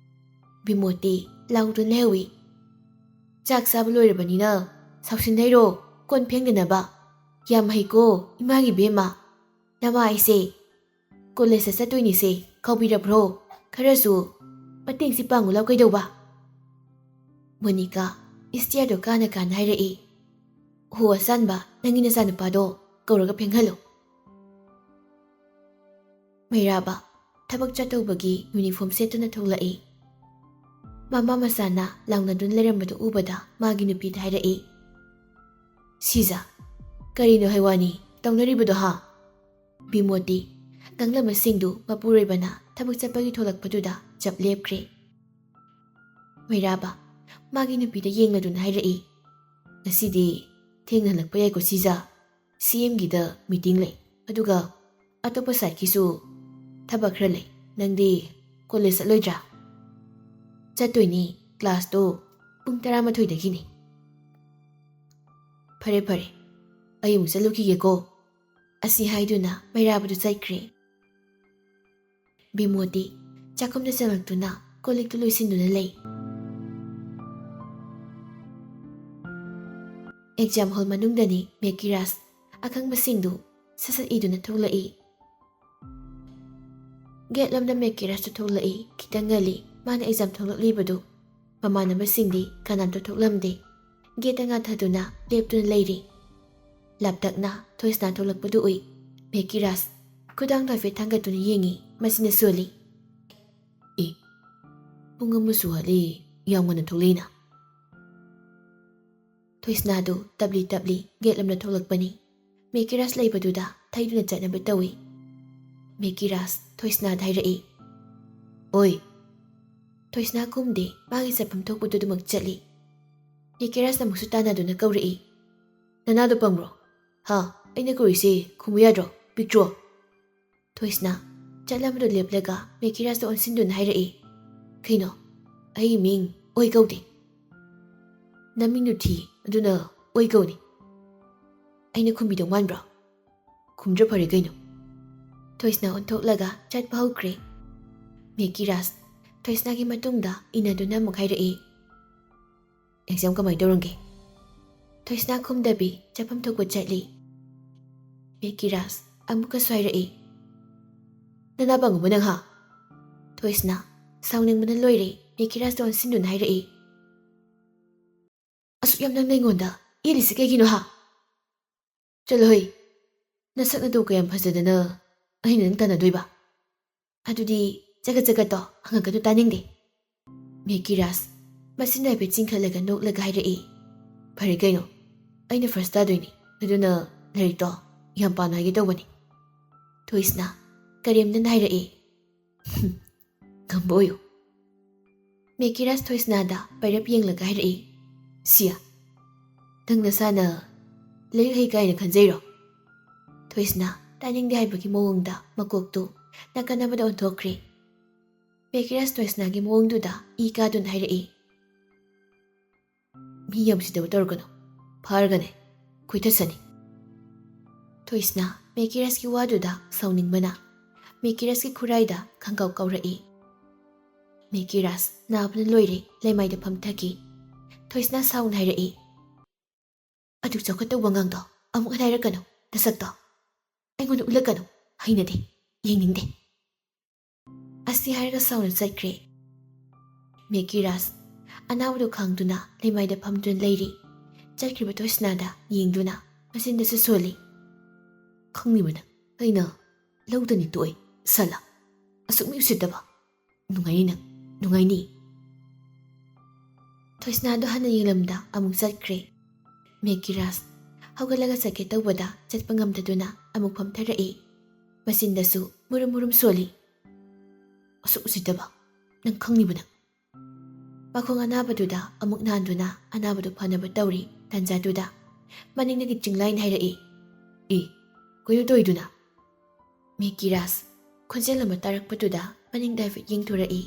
ꯕꯤꯃꯣꯇꯤ ꯂꯥꯎꯗꯨꯅ ꯂꯩꯍꯧꯏ꯫ ꯆꯥꯛ ꯆꯥꯕ ꯂꯣꯏꯔꯕꯅꯤꯅ ꯁꯥꯎꯁꯤꯟꯅꯩꯔꯣ ꯀꯣꯟ ꯐꯦꯡꯗꯅꯕ꯫ ꯌꯥꯝ ꯍꯩꯀꯣ ꯏꯃꯥꯒꯤ ꯕꯦꯝꯃ꯫ ꯅꯃꯥ ꯑꯩꯁꯦ ꯀꯣꯂꯦꯖꯇ ꯆꯠꯇꯣꯏꯅꯤꯁꯦ ꯀꯥꯎꯕꯤꯔꯕ꯭ꯔꯣ? ꯈꯔꯁꯨ ꯃꯇꯦꯡꯁꯤ ꯄꯥꯡꯉꯨ ꯂꯥꯎ ꯀꯩꯗꯧꯕ? ꯃꯣꯅꯤꯀꯥ ꯏꯁꯇꯤꯌꯥꯔꯗꯣ ꯀꯥꯅ ꯀꯥꯅ ꯍꯥꯏꯔꯛꯏ꯫ ꯍꯣ ꯑꯆꯥꯟꯕ ꯅꯪꯒꯤ ꯅꯆꯥꯅꯨꯄꯥꯗꯣ ꯀꯧꯔꯒ ꯐꯦꯡꯍꯜꯂꯨ꯫ ꯃꯩꯔꯥꯕ ꯊꯕꯛ ꯆꯠꯇꯧꯕꯒꯤ ꯌꯨꯅꯤꯐꯣꯔꯝ ꯁꯦꯠꯇꯨꯅ ꯊꯣꯛꯂꯛꯏ꯫ ꯃꯃꯥ ꯃꯆꯥꯅ ꯂꯥꯎꯅꯗꯨꯅ ꯂꯩꯔꯝꯕꯗꯨ ꯎꯕꯗ ꯃꯥꯒꯤ ꯅꯨꯄꯤꯗ ꯍꯥꯏꯔꯛꯏ꯫ ꯁꯤꯖꯥ ꯀꯔꯤꯅꯣ ꯍꯩꯋꯥꯅꯤ ꯇꯧꯅꯔꯤꯕꯗꯣ ꯍꯥ? ꯕꯤꯃꯣꯇꯤ ꯉꯥꯡꯂꯝꯕꯁꯤꯡꯗꯨ ꯃꯄꯨꯔꯣꯏꯕꯅ ꯊꯕꯛ ꯆꯠꯄꯒꯤ ꯊꯣꯛꯂꯛꯄꯗꯨꯗ ꯆꯞ ꯂꯦꯞꯈ꯭ꯔꯦ꯫ ꯃꯩꯔꯥꯕ ꯃꯥꯒꯤ ꯅꯨꯄꯤꯗ ꯌꯦꯡꯂꯗꯨꯅ ꯍꯥꯏꯔꯛꯏ꯫ ꯉꯁꯤꯗꯤ ꯊꯦꯡꯅ ꯍꯜꯂꯛꯄ ꯌꯥꯏꯀꯣ ꯁꯤꯖꯥ? CMꯒꯤꯗ ꯃꯤꯇꯤꯡ ꯂꯩ, ꯑꯗꯨꯒ ꯑꯇꯣꯞꯄ ꯁꯥꯏꯠꯀꯤꯁꯨ ꯊꯕꯛ ꯈꯔ ꯂꯩ꯫ ꯅꯪꯗꯤ ꯀꯣꯂꯦꯖ ꯆꯠꯂꯣꯏꯗ꯭ꯔꯥ? ꯆꯠꯇꯣꯏꯅꯤ, ꯀ꯭ꯂꯥꯁꯇꯣ ꯄꯨꯡ 12ꯗꯒꯤꯅꯤ꯫ ꯐꯔꯦ ꯐꯔꯦ ꯑꯩ ꯑꯃꯨꯛ ꯆꯠꯂꯨꯈꯤꯒꯦꯀꯣ꯫ ꯑꯁꯤ ꯍꯥꯏꯗꯨꯅ ꯃꯩꯔꯥꯕꯗꯨ ꯆꯠꯈ꯭ꯔꯦ꯫ ꯕꯤꯃꯣꯇꯤ ꯆꯥꯛꯈꯨꯝꯗ ꯆꯪꯂꯛꯇꯨꯅ ꯀꯣꯜꯂꯤꯛꯇꯨ ꯂꯣꯏꯁꯤꯟꯗꯨꯅ ꯂꯩ꯫ ꯑꯦꯛꯖꯥꯝ ꯍꯣꯜ ꯃꯅꯨꯡꯗꯅꯤ ꯃꯦꯀꯤꯔꯥꯁ ꯑꯈꯪꯕꯁꯤꯡꯗꯨ ꯁꯠ ꯏꯗꯨꯅ ꯊꯣꯛꯂꯛꯏ꯫ ꯒꯦꯠꯂꯣꯝꯗ ꯃꯦꯀꯤꯔꯥꯁꯇꯨ ꯊꯣꯛꯂꯛꯏ ꯈꯤꯇꯪ ꯉꯜꯂꯤ ꯃꯥꯅ ꯑꯦꯛꯖꯥꯝ ꯊꯣꯛꯂꯛꯂꯤꯕꯗꯨ꯫ ꯃꯃꯥꯟꯅꯕꯁꯤꯡꯗꯤ ꯀꯅꯥꯝꯇ ꯊꯣꯛꯂꯝꯗꯦ꯫ ꯒꯦꯠꯇ ꯉꯥꯊꯗꯨꯅ ꯂꯦꯞꯇꯨꯅ ꯂꯩꯔꯤ꯫ ꯂꯥꯞꯇꯛꯅ ꯊꯣꯏꯁꯅꯥ ꯊꯣꯛꯂꯛꯄꯗꯨ ꯎꯏ꯫ ꯃꯦꯀꯤꯔꯥꯁ ꯈꯨꯗꯥꯡꯗꯣ ꯍꯥꯏꯐꯦꯠ ꯊꯥꯡꯒꯠꯇꯨꯅ ꯌꯦꯡꯉꯤ, ꯃꯁꯤꯅ ꯁꯣꯜꯂꯤ꯫ ꯄꯨꯡ ꯑꯃꯁꯨ ꯋꯥꯠꯂꯤ, ꯌꯥꯝ ꯉꯟꯅ ꯊꯣꯛꯂꯛꯏꯅ꯫ ꯊꯣꯏꯁꯅꯥꯗꯨ ꯇꯞꯂꯤ ꯇꯞꯂꯤ ꯒꯦꯠꯂꯣꯝꯗ ꯊꯣꯛꯂꯛꯄꯅꯤ꯫ ꯃꯦꯀꯤꯔꯥꯁ ꯂꯩꯕꯗꯨꯗ ꯊꯩꯗꯨꯅ ꯆꯠꯅꯕ ꯇꯧꯏ꯫ ꯃꯦꯀꯤꯔꯥꯁ ꯊꯣꯏꯁꯅꯥꯗ ꯍꯥꯏꯔꯛꯏ꯫ ꯑꯣꯏ꯫ ꯊꯣꯏꯁꯅꯥ ꯈꯨꯝꯗꯦ, ꯃꯥꯒꯤ ꯆꯠꯐꯝ ꯊꯣꯛꯄꯗꯨꯗꯃꯛ ꯆꯠꯂꯤ꯫ ꯃꯦꯀꯤꯔꯥꯁꯅ ꯑꯃꯨꯛꯁꯨ ꯇꯥꯟꯅꯗꯨꯅ ꯀꯧꯔꯛꯏ꯫ ꯅꯅꯥꯗꯣ ꯄꯪꯕ꯭ꯔꯣ? ꯍꯥ ꯑꯩꯅ ꯀꯧꯔꯤꯁꯤ ꯈꯨꯝꯃꯨ ꯌꯥꯗ꯭ꯔꯣ? ꯄꯤꯛꯇ꯭ꯔꯣ? ꯊꯣꯏꯁꯅꯥ ꯆꯠꯂꯝꯕꯗꯨ ꯂꯦꯞꯂꯒ ꯃꯦꯀꯤꯔꯥꯁꯇ ꯑꯣꯟꯁꯤꯟꯗꯨꯅ ꯍꯥꯏꯔꯛꯏ꯫ ꯀꯩꯅꯣ ꯑꯩꯒꯤ ꯃꯤꯡ ꯑꯣꯏ ꯀꯧꯗꯦ꯫ ꯅꯃꯤꯡꯗꯨ ꯊꯤ, ꯑꯗꯨꯅ ꯑꯣꯏ ꯀꯧꯅꯤ꯫ ꯑꯩꯅ ꯈꯨꯝꯕꯤꯗꯧ ꯃꯥꯟꯕ꯭ꯔꯣ? ꯈꯨꯝꯗ꯭ꯔ ꯐꯔꯦ ꯀꯩꯅꯣ꯫ ꯊꯣꯏꯁꯅꯥ ꯑꯣꯟꯊꯣꯛꯂꯒ ꯆꯠꯄ ꯍꯧꯈ꯭ꯔꯦ꯫ ꯃꯦꯀꯤꯔꯥꯁ ꯊꯣꯏꯁꯅꯥꯒꯤ ꯃꯇꯨꯡꯗ ꯏꯟꯅꯗꯨꯅ ꯑꯃꯨꯛ ꯍꯥꯏꯔꯛꯏ꯫ ꯑꯦꯛꯖꯥꯝ ꯀꯃꯥꯏꯅ ꯇꯧꯔꯝꯒꯦ? ꯊꯣꯏꯁꯅꯥ ꯈꯨꯝꯗꯕꯤ ꯆꯠꯐꯝ ꯊꯣꯛꯄ ꯆꯠꯂꯤ꯫ ꯃꯦꯀꯤꯔꯥꯁ ꯑꯃꯨꯛꯀꯁꯨ ꯍꯥꯏꯔꯛꯏ꯫ ꯅꯅꯥ ꯄꯪꯉꯨꯕ ꯅꯪ ꯍꯥ? ꯊꯣꯏꯁꯅꯥ ꯁꯥꯎꯅꯤꯡꯕꯅ ꯂꯣꯏꯔꯦ ꯃꯦꯀꯤꯔꯥꯁꯇ ꯑꯣꯟꯁꯤꯟꯗꯨꯅ ꯍꯥꯏꯔꯛꯏ꯫ ꯑꯁꯨꯛ ꯌꯥꯝ ꯅꯪꯅ ꯑꯩꯉꯣꯟꯗ ꯌꯦꯠꯂꯤꯁꯤ ꯀꯩꯒꯤꯅꯣ ꯍꯥ? ꯆꯠꯂꯣꯍꯩ, ꯅꯁꯛ ꯅꯇꯧ ꯀꯌꯥꯝ ꯐꯖꯗꯅ ꯑꯩꯅ ꯅꯪ ꯇꯥꯟꯅꯗꯣꯏꯕ? ꯑꯗꯨꯗꯤ ꯆꯒꯠ ꯆꯒꯠꯇꯣ ꯍꯪꯉꯛꯀꯅꯨ, ꯇꯥꯅꯤꯡꯗꯦ꯫ ꯃꯦꯀꯤꯔꯥꯁ ꯃꯆꯤꯟ ꯍꯥꯏꯐꯦꯠ ꯆꯤꯡꯈꯠꯂꯒ ꯅꯣꯛꯂꯒ ꯍꯥꯏꯔꯛꯏ꯫ ꯐꯔꯦ ꯀꯩꯅꯣ, ꯑꯩꯅ ꯐꯥꯔꯁ ꯇꯥꯗꯣꯏꯅꯤ, ꯑꯗꯨꯅ ꯂꯥꯏꯔꯤꯛꯇꯣ ꯌꯥꯝ ꯄꯥꯅ ꯍꯥꯏꯒꯦ ꯇꯧꯕꯅꯤ꯫ ꯊꯣꯏꯁꯅꯥ ꯀꯔꯦꯝꯅꯅ ꯍꯥꯏꯔꯛꯏ꯫ ꯉꯝꯕ ꯑꯣꯏꯌꯨ꯫ ꯃꯦꯀꯤꯔꯥꯁ ꯊꯣꯏꯁꯅꯥꯗ ꯄꯩꯔꯞ ꯌꯦꯡꯂꯒ ꯍꯥꯏꯔꯛꯏ꯫ ꯁꯤꯌꯥ ꯅꯪ ꯅꯁꯥꯅ ꯂꯥꯏꯔꯤꯛ ꯍꯩ ꯀꯥꯏꯅ ꯈꯟꯖꯩꯔꯣ? ꯊꯣꯏꯁꯅꯥ ꯇꯥꯅꯤꯡꯗꯦ ꯍꯥꯏꯕꯒꯤ ꯃꯑꯣꯡꯗ ꯃꯀꯣꯛꯇꯨ ꯅꯥꯀꯟ ꯑꯃꯗ ꯑꯣꯟꯊꯣꯛꯈ꯭ꯔꯦ꯫ ꯃꯦꯀꯤꯔꯥꯁ ꯊꯣꯏꯁꯅꯥꯒꯤ ꯃꯑꯣꯡꯗꯨꯗ ꯏ ꯀꯥꯗꯨꯅ ꯍꯥꯏꯔꯛꯏ꯫ ꯃꯤ ꯌꯥꯝ ꯎꯁꯤꯠꯇꯕ ꯇꯧꯔꯛꯀꯅꯨ, ꯐꯥꯔꯒꯅꯦ ꯈꯨꯏꯊꯠꯁꯅꯤ꯫ ꯊꯣꯏꯁꯅꯥ ꯃꯦꯀꯤꯔꯥꯁꯀꯤ ꯋꯥꯗꯨꯗ ꯁꯥꯎꯅꯤꯡꯕꯅ ꯃꯦꯀꯤꯔꯥꯁꯀꯤ ꯈꯨꯔꯥꯏꯗ ꯈꯪꯀꯥꯎ ꯀꯥꯎꯔꯛꯏ꯫ ꯃꯦꯀꯤꯔꯥꯁ ꯅꯥꯕꯅ ꯂꯣꯏꯔꯦ ꯂꯩꯃꯥꯏꯗ ꯐꯝꯊꯈꯤ꯫ ꯊꯣꯏꯁꯅꯥ ꯁꯥꯎꯅ ꯍꯥꯏꯔꯛꯏ꯫ ꯑꯗꯨ ꯆꯥꯎꯈꯠꯇꯧꯕ ꯉꯥꯡꯗꯣ ꯑꯃꯨꯛ ꯍꯟꯅ ꯍꯥꯏꯔꯛꯀꯅꯨ, ꯅꯁꯛꯇꯣ ꯑꯩꯉꯣꯟꯗ ꯎꯠꯂꯛꯀꯅꯨ, ꯍꯩꯅꯗꯦ, ꯌꯦꯡꯅꯤꯡꯗꯦ꯫ ꯑꯁꯤ ꯍꯥꯏꯔꯒ ꯁꯥꯎꯅ ꯆꯠꯈ꯭ꯔꯦ꯫ ꯃꯦꯀꯤꯔꯥꯁ ꯑꯅꯥꯕꯗꯨ ꯈꯥꯡꯗꯨꯅ ꯂꯩꯃꯥꯏꯗ ꯐꯝꯗꯨꯅ ꯂꯩꯔꯤ꯫ ꯆꯠꯈ꯭ꯔꯤꯕ ꯊꯣꯏꯁꯅꯥꯗ ꯌꯦꯡꯗꯨꯅ ꯃꯆꯤꯟꯗꯁꯨ ꯁꯣꯜꯂꯤ꯫ ꯈꯪꯂꯤꯕꯅ ꯑꯩꯅ ꯂꯧꯗꯅꯤ ꯇꯣꯛꯏ, ꯁꯜꯂꯥ ꯑꯁꯨꯛ ꯃꯤ ꯎꯁꯤꯠꯇꯕ꯫ ꯅꯨꯡꯉꯥꯏꯅꯤ ꯅꯪ, ꯅꯨꯡꯉꯥꯏꯅꯤ꯫ ꯊꯣꯏꯁꯅꯥꯗꯣ ꯍꯟꯅ ꯌꯦꯡꯂꯝꯗ ꯑꯃꯨꯛ ꯆꯠꯈ꯭ꯔꯦ꯫ ꯃꯦꯀꯤꯔꯥꯁ ꯍꯧꯒꯠꯂꯒ ꯆꯠꯀꯦ ꯇꯧꯕꯗ ꯆꯠꯄ ꯉꯝꯗꯗꯨꯅ ꯑꯃꯨꯛ ꯐꯝꯊꯔꯛꯏ꯫ ꯃꯆꯤꯟꯗꯁꯨ ꯃꯨꯔꯨꯝ ꯃꯨꯔꯨꯝ ꯁꯣꯜꯂꯤ꯫ ꯑꯁꯨꯛ ꯎꯁꯤꯠꯇꯕ ꯅꯪ ꯈꯪꯂꯤꯕꯅ꯫ ꯃꯈꯣꯡ ꯑꯅꯥꯕꯗꯨꯗ ꯑꯃꯨꯛ ꯅꯥꯟꯗꯨꯅ ꯑꯅꯥꯕꯗꯨ ꯐꯅꯕ ꯇꯧꯔꯤ꯫ ꯇꯥꯟꯖꯥꯗꯨꯗ ꯃꯅꯤꯡꯗꯒꯤ ꯆꯤꯡꯂꯥꯏꯅ ꯍꯥꯏꯔꯛꯏ꯫ ꯀꯩꯅꯣ ꯇꯧꯏꯗꯨꯅ? ꯃꯦꯀꯤꯔꯥꯁ ꯈꯣꯟꯖꯦꯜ ꯑꯃ ꯇꯥꯔꯛꯄꯗꯨꯗ ꯃꯅꯤꯡꯗ ꯍꯥꯏꯐꯦꯠ ꯌꯦꯡꯊꯣꯔꯛꯏ꯫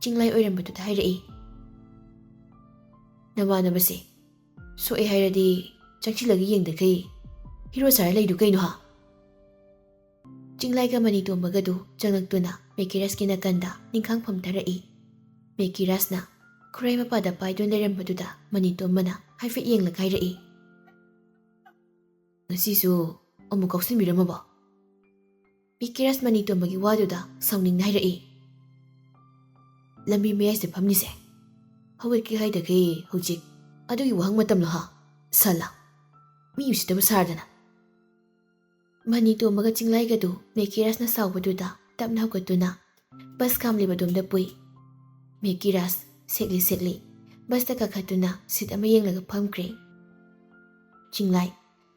ꯆꯤꯡꯂꯥꯏ ꯑꯣꯏꯔꯝꯕꯗꯨꯗ ꯍꯥꯏꯔꯛꯏ꯫ ꯅꯃꯥꯟꯅꯕꯁꯦ ꯁꯣꯛꯑꯦ ꯍꯥꯏꯔꯗꯤ ꯆꯪꯁꯤꯜꯂꯒ ꯌꯦꯡꯗꯈꯩ ꯍꯤꯔꯣ ꯁꯥꯔ ꯂꯩꯗꯨ ꯀꯩꯅꯣ ꯍꯥ? Jinglaiga Manitombagadu Janglagtuna Mekiraski Nakanda Ningkhangpham Tharaki Mekirasna Khurai mapada paidun leirambadudha Manitombana haifet yenglaga hairaki Ngasisu amuk kauksinbiramabo Mekiras Manitombagi waduda sauningna hairaki Lambi mayaisda phamnise Hawatki haidagi hojik adugi wahang matamlo ha sala mi usidaba sardana Manitombagga Jinglaigadu Mekirasna saubaduda tapna hawgatuna bus khamlibadumda pui Mekiras sekli basta kakhatuna sit ama yenglaga phamkre Jinglai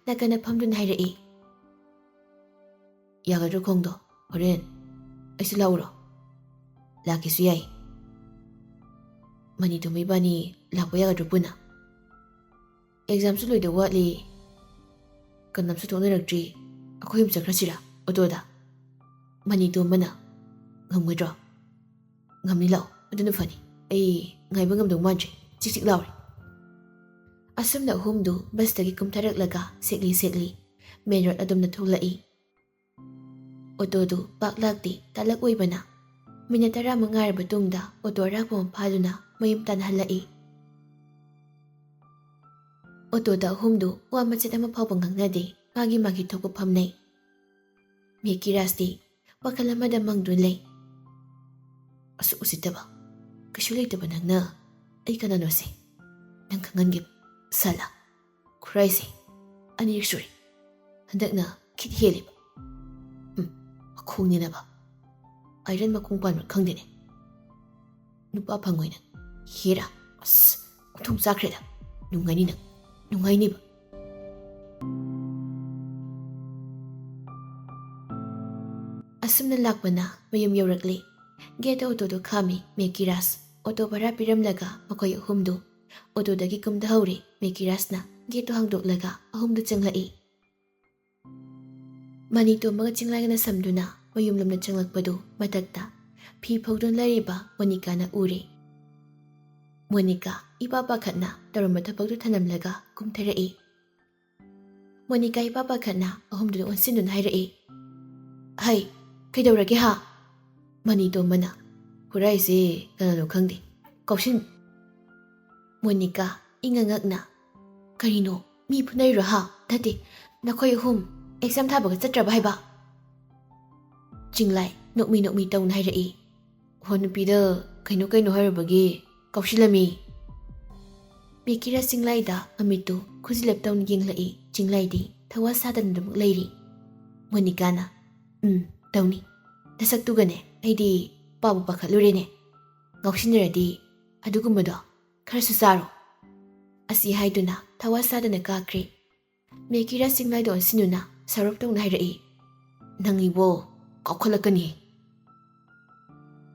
nakana phamduna hairaki Yagadro khongdo horen aisu lauro lakisu yai Manitombga ibani lakpa yagadro puna exam su loida watli kanamsu thonaraktri akhoi chakhrasira otoda Manitombana ngamgadro ngamni law aduna fani ai ngaiba ngamdong manjre chik lauri asumna humdu bastagi kumtharaklaga sekli main road adumna tholai otodu paklakti talak oibana minute 10 ngarba tungda oto rakpa phaduna mayum tanhalai otoda humdu wa machet ama phawba ngangnade magi thokpa phamnai Mekirasdi wakalamada mangdun lei asu usitaba kashu leitaba nangna ai kanano se nang khangangi sala khuraise ani riksuri handakna khit helib khongni naba iron makung pan khangdene nupa phangoina hira as uthum sakreda nungaini na nungaini ba asumna lakbana mayum yorakli gate auto do khami Mekiras auto bara piramlaga makoi humdu auto dagi kumda hauri Mekirasna gate hangdoklaga ahumdu changlai Manitombagga Jinglaigana samduna mayum lamna changlakpadu matakta phi phawdun lariba Monica ure Monica ipapa khatna tarumba thapakdu thanamlaga kumtharai Monica ipapa khatna ahumdu onsinun hairai hai kaidawrage ha Manitombana Khuraise kanano khangde kaushin Monica ingangakna karino mi phunai ra ha thate nakhoi hum exam thabaga chatraba haiba Jinglai nokmi tawna hairai honupida kaino hairabagi kaushilami Mekiras Jinglaida amitu khujilap tawna yenglai Jinglaidi thawa sadan dumuk leiri Monicana tawni nasaktugane aidi pabu pakhatlurene ngausinradi adugumado kharasu saro asi haiduna thawa sadana kakre Mekiras Jinglaida onsinuna sarop tawna hairai nangibo kaukhalakani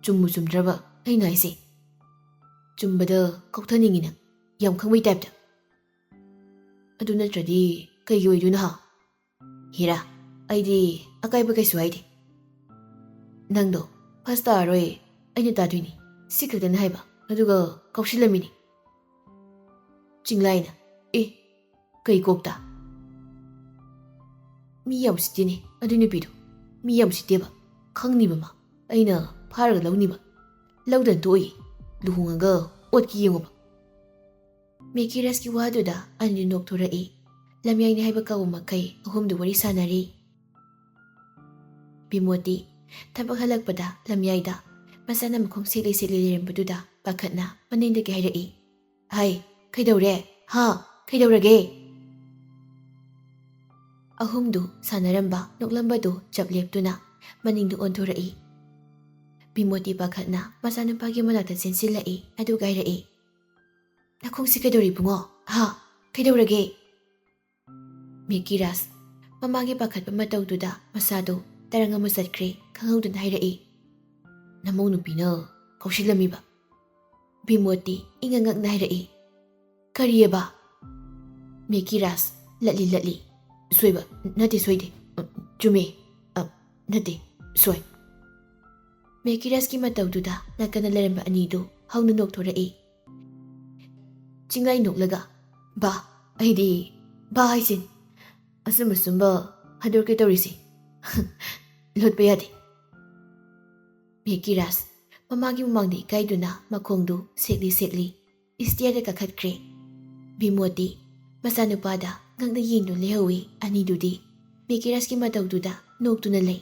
chumdraba aina ise chumbada kauthaningina yam khangmai type adu natradi kai oiduna ha hira aidi akaiba kaisu haide nangdo pasta roi aina tadwini sikadana haiba aduga kausilamini Jinglaina kai kokta mi yam sitini aduni pidu mi yam siteba khangniba ma aina pharaga lawniba lawdan toi luhungaga otki yengoba Mekiras ki waduda ani nokthora lamyaini haiba kawu makai ahumdu wari sanari Bimoti thabak halakpada lamyaida masana makhong sikli lerembaduda pakhatna manindagi hairai hai kaidawre ha kaidaurage ahumdu sanaramba noklambadu chapleptuna maningdu ontorai Bimoti pakhatna masanupagi manakta sensilai adu gairai nakhongsi kaidori bungo ha kaidaurage Mekiras mamagi pakhatpa matawduda masadu taranga musatkre khangudun hairai namong nupina kausilamiba Bimoti ingangak hairai kariyaba Mekiras latli soiba nati soide chume nati soi Mekiras ki matawduda nakana leramba anidu haunu nokthora Jinglai noklaga ba aidi ba haisin asumba hadorke tawrisi ꯂꯣꯠꯄ ꯌꯥꯗꯦ꯫ ꯚꯦꯀꯤꯔꯥꯖ ꯃꯃꯥꯒꯤ ꯃꯃꯥꯡꯗ ꯏꯀꯥꯏꯗꯨꯅ ꯃꯈꯣꯡꯗꯨ ꯁꯦꯛꯂꯤ ꯏꯁꯇꯤꯌꯔꯗ ꯀꯥꯈꯠꯈ꯭ꯔꯦ꯫ ꯕꯤꯃꯣꯗꯤ ꯃꯆꯥꯅꯨꯄꯥꯗ ꯉꯛꯅ ꯌꯦꯡꯗꯨꯅ ꯂꯩꯍꯧꯏ꯫ ꯑꯅꯤꯗꯨꯗꯤ ꯚꯦꯀꯤꯔꯥꯖꯀꯤ ꯃꯇꯧꯗꯨꯗ ꯅꯣꯛꯇꯨꯅ ꯂꯩ꯫